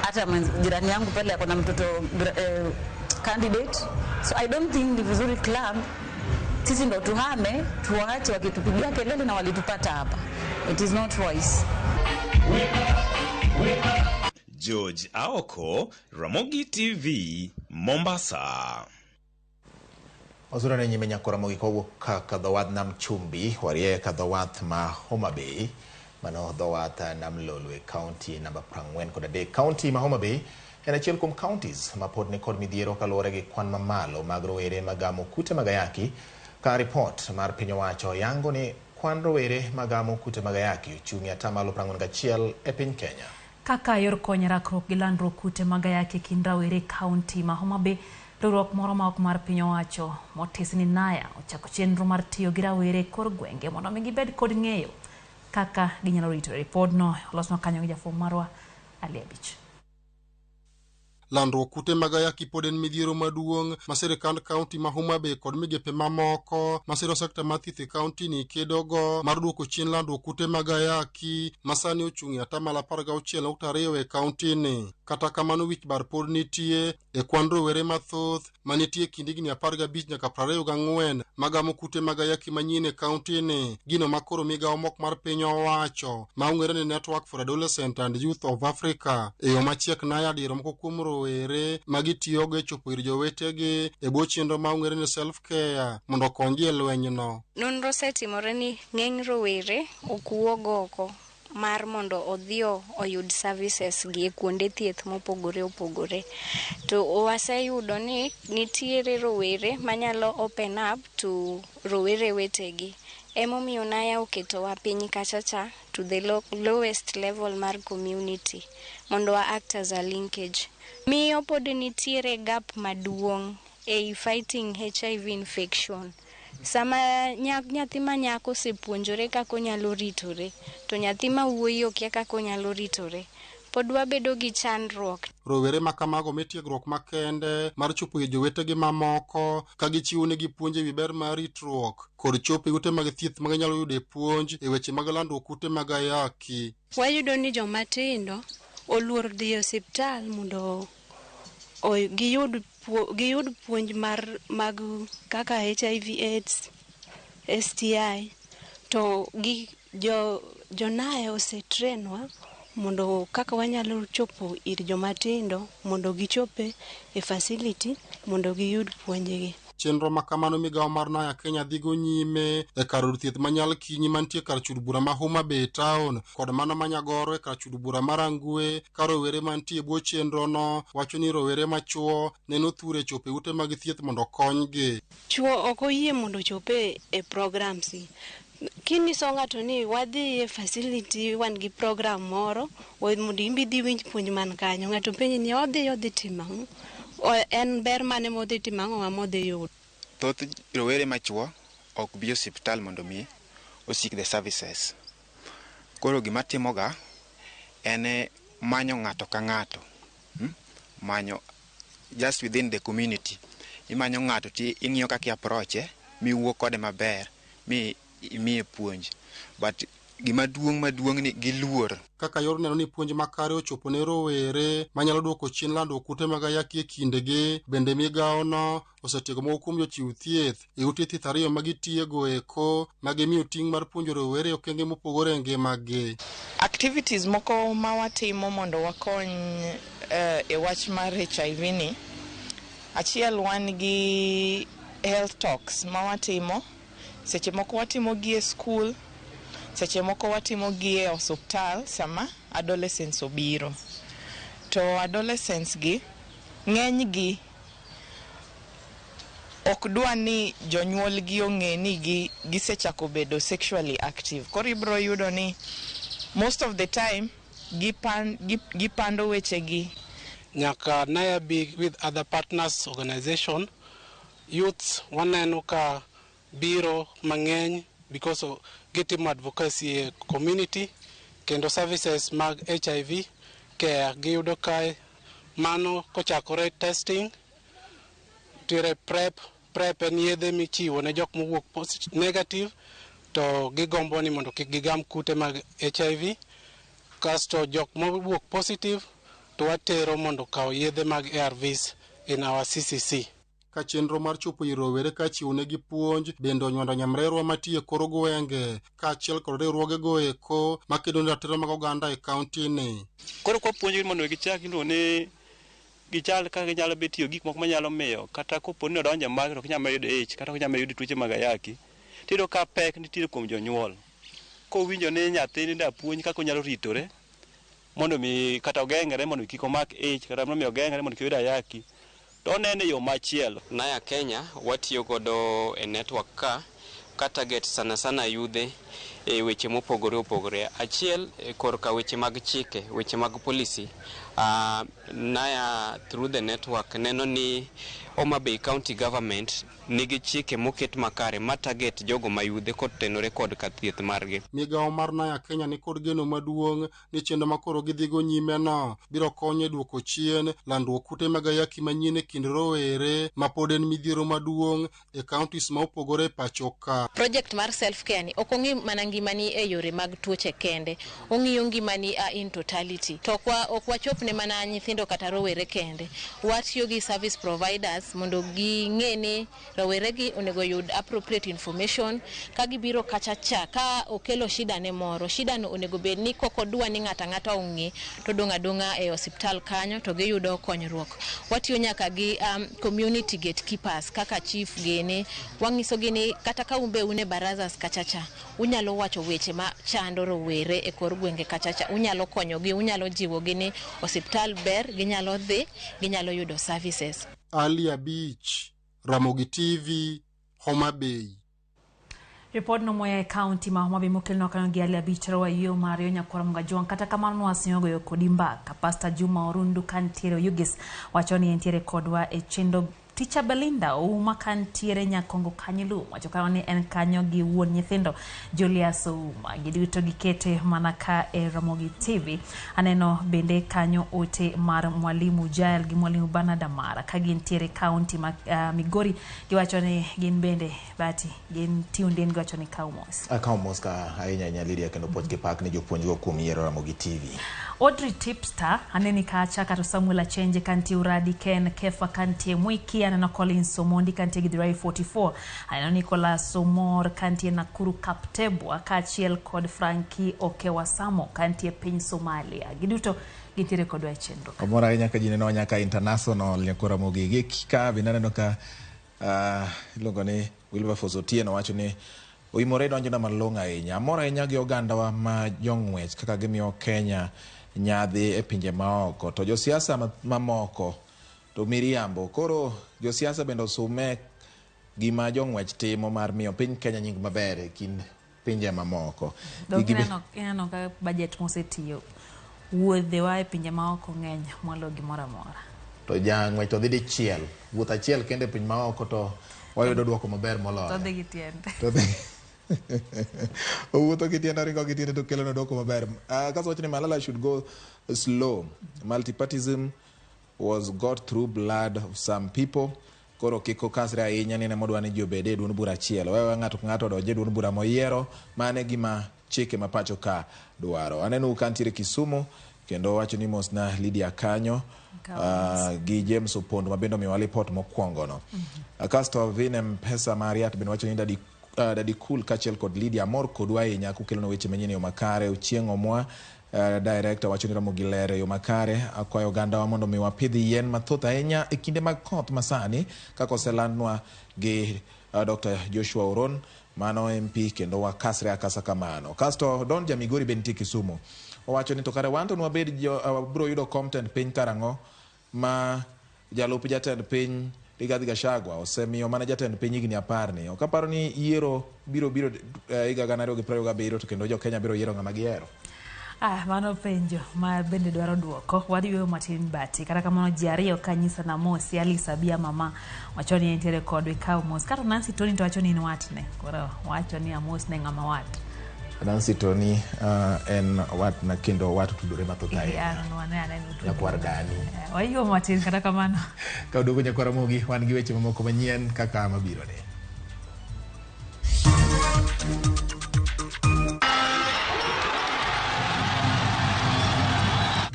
Hata jirani yangu pale ako na mtoto candidate. So I don't think ni vizuri club sisi ndo tuhame, tuwaache wakitupigia kelele na walitupata hapa. It is not wise. George Aoko, Ramogi TV, Mombasa. Ozura na nyimenya kwa Ramogi kwa kadhawath na mchumbi, warie kadhawath ma Homa Bay, mano dhawat na Mlolwe County namba 40 County ma Homa Bay, ena chiel kum counties ma pod ni kod midhiero kalore gi kwan mamalo mag rowere magamo kute magayaki Ka report mar piny owacho yango ni kwan rowere magamo kute mag ayaki ochung'ie 41% e piny Kenya. Kaka yor kony rakruok gi landruok kute mag ayaki kind rawere kaunti ma Homa Bay, riwruok moro ma ok mar piny owacho motis ni Naya ochako chenro mar tiyo gi rawere kor gwenge mondo mi gibed kod ng'eyo kaka ginyalo rito. Ripodno olosnwa kanyo gi jafwambo marwa Ali Abich. Landruok kute mag ayaki pod en midhiero maduong' ma sirikand kaunti ma Homa Bay kod migepe mamoko ma siro sekta mar thieth e kaunti ni kedogo mar duoko chien landruok kute mag ayaki ma sani ochung'ie 16.2% e kaunti ni. Kata kamano wich bar pod nitie e kwan rowere mathoth manitie kind higni 15 nyaka 24 magamo kute mag ayaki manyien e kaunti ni. Gino makoro migawo mok mar piny owacho ma ong'ere ni Network for Adolescent and Youth of Africa e yo machiek Naya diro moko kuom rowere magitiyogo e chopo ir jowetegi e bwo chenro ma ong'ere ni self care mondo okonygi e lwenyno. Nonro osetimore ni ng'eny rowere ok wuog oko mar mondo odhiyo oyud services gi kuonde thieth mopogore opogore. To waseyudo ni nitiere rowere manyalo open up to rowere wetegi. Emomiyo Naya oketowa piny kachacha to the lowest level mar community mondo wa act as a linkage. Miyo pod nitiere gap maduong' e fighting HIV infection. Sama nyathi ma nyako osepuonjore kaka onyalo ritore, to nyathi ma wuoyi okia kaka onyalo ritore, pod wabedo gi chandruok. Rowere ma kamago metiegruok makende mar chopo e jowetegi mamoko ka gichiwo negi puonj e wi ber mar ritruok kod chopo e ute mag thieth ma ginyalo yudo puonj e weche mag landruok kute mag ayaki. Wayudo ni joma tindo oluor dhi e osiptal mondo giyud puonj mag kaka HIV AIDS, STI, to Naya osetrenwa mondo kaka wanyalo chopo ir joma tindo mondo gichope e facility mondo giyud puonjgi. Chenro makamano migawo mar Naya Kenya dhigo nyime e kar od thieth manyal kinyi mantie kar chud bura ma Homa Bay Town kod mano manyagoro e kar chud bura mar Angwe. Ka rowere mantie bwo chenro no wacho ni rowere machuo neno thure chope ute mag thieth mondo konygi. Chuo ok oyie mondo chope e programs. Kinyiso ng'ato ni wadhi e facility wan gi program moro mondo imbi dhi winj puonj man kanyo, ng'ato penji ni odhi timo en ber mane modhi timo ang'o modhi yudo. Thoth rowere machuo ok bi osiptal mondo mi osik the services. Koro gima timoga en manyo ng'ato ka ng'ato, manyo just within the community. Imanyo ng'ato ti ing'iyo kaka approach miwuo kode maber mi imiye puonj, but gima maduong' ni giluor. Kaka yor neno ni puonj makare ochopo ne rowere manyalo duoko chien landruok kute mag ayaki e kindegi, bende migawono osetiego moko kuom jochiw thieth e ute thieth 2 magitiego eko magimiyo ting' mar puonjo rowere okenge mopogore e ngimagi. Activities moko ma watimo mondo wakony e wach mar HIV ni, achiel wan gi health talks ma watimo. Seche moko watimo gi e school, seche moko watimo gi e hospital sama adolescents obiro. To adolescents gi ng'eny gi ok dwa ni jonyuol gi ong'e ni gisechako bedo sexually active. Koro ibro yudo ni most of the time gipando weche gi. Nyaka Naya be with other partners organization, youths waneno ka biro mang'eny because of getting advocacy e community kendo services mag HIV care giyudo kae. Mano kochakore testing, tire prep en yedhe michiwo ne jok mowuok negative to gigombo ni mondo kik gigam kute mag HIV. Kasto jok mowuok positive to watero mondo kaw yedhe mag ARVs in our CCC. Ka chenro mar chopo ir rowere ka chiwo negi puonj bende onywando nyamrerwa matiye koro gwenge ka achiel kod riwruogego eko makedo ne ratiro mag oganda e kaunti ni. Koro puonj mondo gichak ne gichal kaka ginyalo betiyo gik moko manyalo miyo kata kopo ni odonjo mag to kinyalo yudo kata kinyalo yudo tuoche mag ayaki. Tido ka pek nitiere kuom jonyuol. Ko winjo ni nyathini da puonj kaka onyalo ritore mondo mi kata ogengre mondo kik omak kata mondo mi ogengre mondo kik oyud ayaki. to onene yo machielo. Naya Kenya watiyo godo e network ka target sana sana yudhe e weche mopogore opogore. Achiel korka weche mag chike, weche mag policy. Naya through the network neno ni Homa Bay County Government nigi chike moket makare ma target jogo mayudhe kod tenore kod kathieth margi. Migawo mar Naya Kenya ni kod geno maduong' ni chenro makoro gidhigo nyime no biro konyo duoko chien landruok kute mag ayaki manyien e kind rowere ma pod en midhiero maduong' e counties ma opogore pacho ka. Project mar self care ni ok ong'i mana ngimani e yore mag tuoche kende, ong'iyo ngimani in totality. To ok wachopne mana nyithindo kata rowere kende. Watiyo gi service providers mondo ging'e ni roweregi onego yud appropriate information ka gibiro kachacha ka okelo shida ne moro. Shida no onego bed ni koko dwa ni ng'ata ong'i to donga e hospital kanyo to giyudo konyruok. Watiyo nyaka gi community gatekeepers kaka chief gene. Wang'iso gini kata ka umbe une barazas kachacha unyalo wacho weche ma chando rowere e kor gwenge kachacha, unyalo konyogi, unyalo jiwogi ni hospital ber, ginyalo dhi, ginyalo yudo services. Alia Beach, Ramogi TV, Homa Bay. Report no moya e county ma Homa Bay mokelno kanyo gi Alia Beach rawa yo Mario Nyakwara Mgajong kata kamano wasinyogo yo kodimba ka Pastor Juma Orundu kantiere Yugis wachoni entiere kodwa e chendo Ticha Belinda Ouma kantiere Nyakongo Kanyilu wacho kanyo ni en kanyo gi wuon nyithindo Julius Ouma giduto gikete manaka e Ramogi TV. Aneno bende kanyo ote mar mwalimu Jael gi mwalimu Banadamara ka gintiere county Migori giwacho ni gin bende bati gin tiunden giwacho ni Kaumos ka ahinya Lydia kendo pot ke pak ni jopuonjgo kuom yiero Ramogi TV. Audrey Tipster aneni kacha kato Samuel Achenje kanti Uradi Ken Kefa kanti Mwiki anano Collins Somondi kanti Githurai 44 anano Nicholas Somor kanti Nakuru Kaptebwa kachiel kod Frankie Okewasamo kanti piny Somalia giduto gitire kodwa chenro. Omora nyaka jineno nyaka international nyakora Mogi gika binaneno ka iluongo ni Wilberforce Otieno wacho ni OIMORE donjo na malonga ahinya. Amora ahinya gi ogandawa ma jong'wech kaka gimiyo Kenya nyadhi e pinje maoko to josiasa mamoko to miriambo. Koro josiasa bende osume gima jong'wech timo mar miyo piny Kenya nying maber e kind pinje mamoko. Ineno ka budget mosetiyo wuodhe wa e pinje maoko ng'eny molo gimoro amora. To jang'wech to dhi dichiel wuoth achiel kende piny maoko to wayudo duoko maber moloyo. To dhi gi tiende. Wuotho kitiende ringo kitiende to kelo duoko maber. Kaso wachni Malala should go slow. Multipartyism was got through blood of some people. Koro kiko kasre ahinya ni ne modwa ni jobede duon bura achiel. Wewe ng'ato doje duon bura moyiero mane gima chike mapacho ka dwaro. Aneno kantiere Kisumu kendo wacho ni mos na Lydia Kanyo gi James Opondo mabendo miwa report mokwongo no. Kasto vine mpesa Mariat bendo wacho ni Dadi Cool kachiel kod Lydia Mor kodwa ahinya kukelo no weche manyien yo makare Ochieng' Omwa director wacho ni Ramogi lere yo makare akwayo oganda wa mondo miwa pidhi yien mathoth ahinya e kinde mag koth masani kaka oselandnwa gi Dr. Joshua Oron mano MP kendo wakasre akasa kamano. Kasto Don Jamigori benti Kisumu owacho ni to kare wanto nwa bed bro yudo content piny karang'o ma jalup jatend piny Rigathi Gachagua osemiyo mana jatend piny higni 10 ok aparo ni yiero biro higa 2027 to kendo jo Kenya biro yiero ng'ama gihero. Mano penjo ma bende dwaro duoko wadiyo matin bati kata kamano ji ariyo kanyisa na Mosi Alisa Bia mama wacho ni entiere kodwe Kaumos kata Nancy Tony to wacho ni watne koro wacho ni Amos ne ng'ama wat. Nancy Tony en wat na kendo watu tudore mathoth ahinya. Nyakwar gani. Wayo matin kata kamano. Ka udogo Nyakwara Mogi wan gi weche mamoko manyien kaka mabiro ne.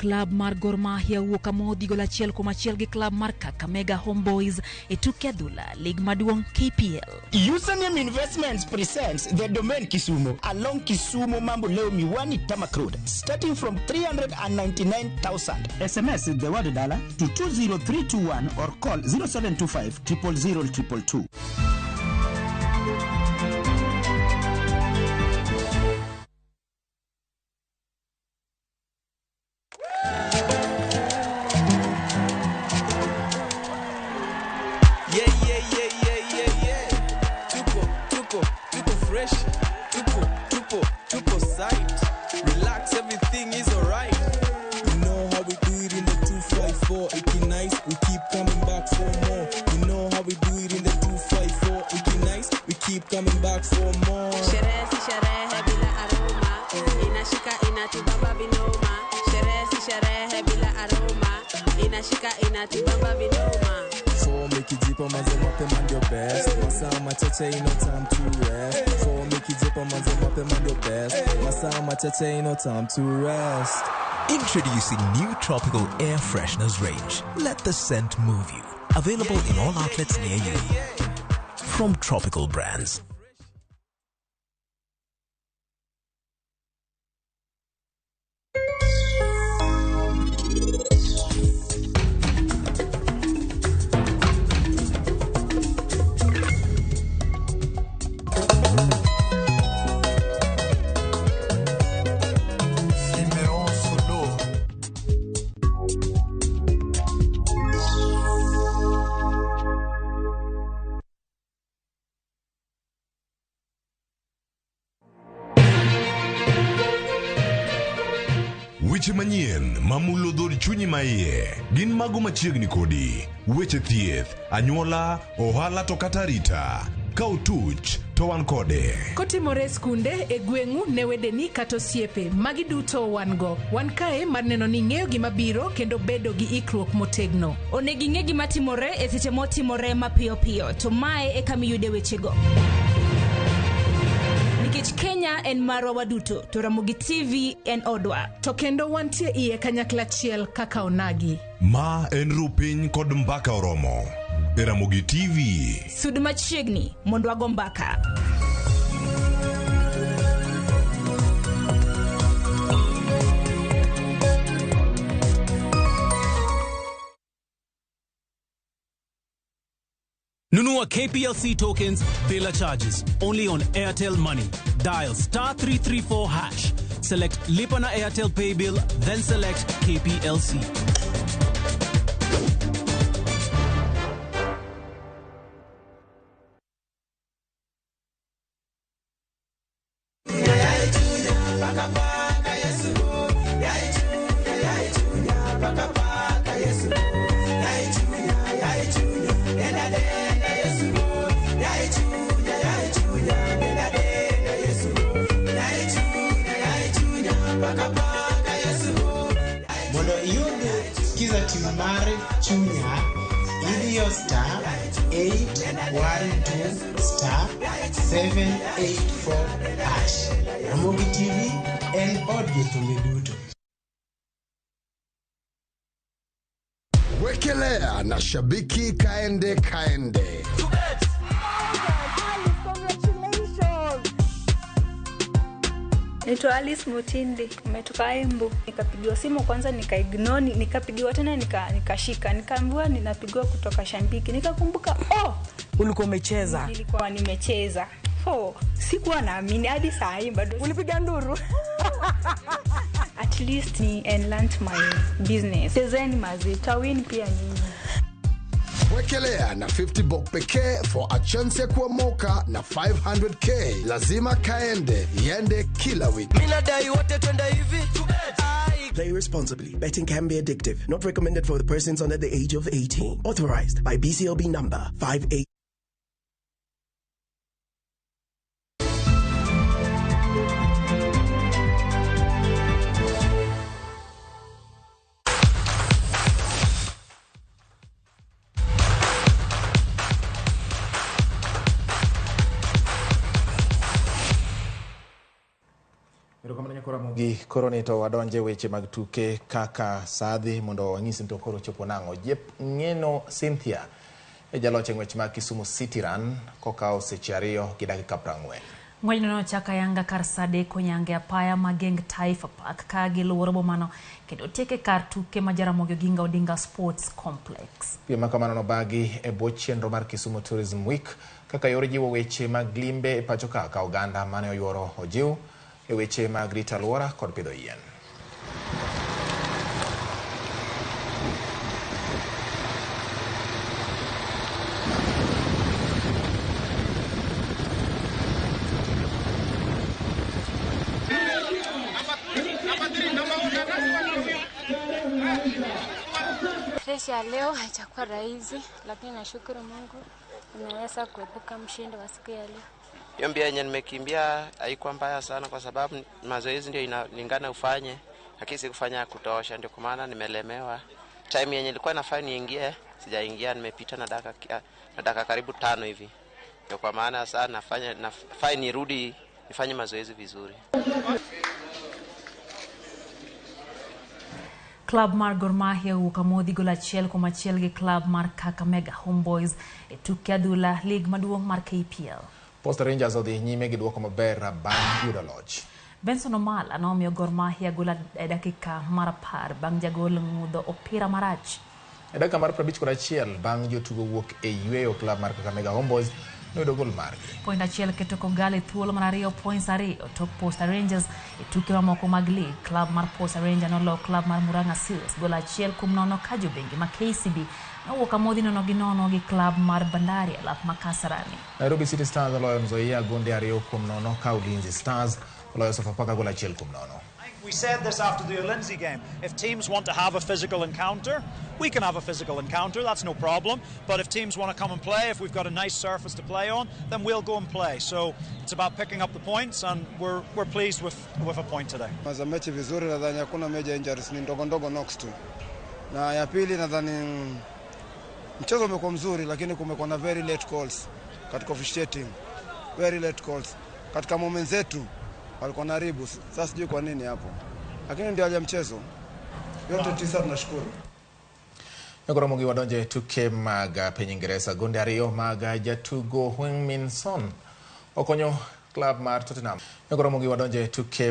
Club mar Gor Mahia wuok amodhi gol achiel kuom achiel gi club mar Kakamega Homeboys e tuke adhula lig maduong' KPL. Username Investments presents the domain Kisumu along Kisumu Mambo Leo Miwani Tamak Road starting from 399,000. SMS the word dollar to 20321 or call 0725 000 222. fresh. Tupo sight. Relax, everything is alright. You know how we do it in the 254. It nice, we keep coming back for more. You know how we do it in the 254. It nice, we keep coming back for more. Sherehe si sherehe bila aroma. Inashika inatibamba vinoma. Sherehe si sherehe bila aroma. Inashika inatibamba vinoma. For make it deeper, manze mapema ndio best. Masaa machache ino time to rest. For make it deeper, manze mapema ndio best. Masaa machache ino time to rest. Introducing new tropical air fresheners range. Let the scent move you. Available in all outlets near you. From Tropical Brands. Weche manyien mamulo dhod chunyi maiye gin mago machiegni kodi. Weche thieth, anyuola, ohala to kata rita. Ka otuch to wan kode. Kotimore skunde e gweng'u ne wedeni kata osiepe magi duto wan go. Wan kae mar neno ni ng'eyo gima biro kendo bedo gi ikruok motegno. Onegi ng'e gima timore e seche motimore mapiyo piyo to mae e kama iyude wechego. Nikech Kenya en marwa waduto to Ramogi TV en odwa. To kendo wantie iye kanyakla achiel kaka onagi. Ma en rupiny kod mbaka oromo. E Ramogi TV. Sud machiegni mondo wago mbaka. Nunua KPLC tokens, bila charges. Only on Airtel Money. Dial *334#. Select Lipa na Airtel Pay Bill, then select KPLC. Mondo iyud skiza timu mar chunya, idiyo *812*784#. Ramogi TV en od jothumbe duto. Wekelea na shabiki kaende. Naitwa Alice Mutindi, nimetoka Embu. Nikapigiwa simu kwanza nikaignore, nikapigiwa tena nikashika. Nikaambiwa ninapigwa kutoka Shambiki. Nikakumbuka, ulikuwa umecheza. Nilikuwa nimecheza. Sikuwa naamini hadi saa hii bado. Ulipiga nduru. At least ni enhance my business. Chezeni mazita win pia nyinyi. Wekelea na 50 bob pekee for a chance kuomoka na 500k. Lazima kaende, yende kila wiki. Minadai wote twenda hivi. Play responsibly. Betting can be addictive. Not recommended for the persons under the age of 18. Authorized by BCLB number 58. Ramogi koro ni to wadonje weche mag tuke kaka sadhi mondo wang'isi to koro chopo nango. Jep ng'eno Cynthia e jaloche ng'wech mag Kisumu City Run kokao seche 2 gi dakika 40. Ng'wechno nochaka yanga kar sade konyange apaya mageng Taifa Park ka giluoro bomano kendo teke kar tuke ma Jaramogi Oginga Odinga Sports Complex. Pia makamano no bagi e bwo chenro mar Kisumu Tourism Week kaka yor jiwo weche mag limbe e pacho ka oganda mane oyuoro ojiw e weche mag rito alwora kod pidho yien. Mechi ya leo haitakuwa rahisi, lakini nashukuru Mungu nimeweza kuepuka mshindi wa siku ya leo. Hiyo mbio yenye nimekimbia haikuwa mbaya sana kwa sababu mazoezi ndio inalingana ufanye, lakini sikufanya kutosha, ndio kwa maana nimelemewa. Time yenye ilikuwa nafaa niingie, sijaingia, nimepita na dakika karibu 5 hivi. Ndio kwa maana sasa nafaa nirudi nifanye mazoezi vizuri. Club mar Gor Mahia ukamodhi gola achiel kuom achiel gi club mar Kakamega Homeboys e tuke adhula lig maduong' mar KPL. Posta Rangers odhi nyime gi duoko maber bang' yudo loch. Benson Omala nomiyo Gor Mahia gola e dakika mar 10 bang' jagol ng'udho opira marach. E dakika mar 51 bang' jotugo wuok e yweyo club mar Kakamega Homeboys noyudo gol margi. Point achiel keto Kogalo thuolo mar 2 points 2 tok Posta Rangers e tuke mamoko mag lig. Club mar Posta Rangers nolo club mar Murang'a Seals gola achiel kuom nono ka jobengi ma KCB nowuok amodhi nono gi club mar Bandari alap ma Kasarani. Nairobi City Stars oloyo Nzoia gonde 2 kuom nono ka Ulinzi Stars oloyo Sofapaka gola achiel kuom nono. We said this after the Ulinzi game. If teams want to have a physical encounter, we can have a physical encounter, that's no problem. But if teams want to come and play, if we've got a nice surface to play on, then we'll go and play. So it's about picking up the points, and we're pleased with a point today. Maza mechi vizuri, nadhani hakuna major injuries, ni ndogo knocks tu. Na ya pili nadhani mchezo umekuwa mzuri, lakini kumekuwa na very late calls katika officiating. Very late calls. Katika moments zetu walikuwa na ribu. Sasa sijui kwa nini hapo. Lakini ndio hali ya mchezo. Yote 9 tunashukuru. Ramogi wadonje tuke mag piny Ingresa gonde 2 mag jatugo Heung-min Son okonyo club mar Tottenham. Ramogi wadonje tuke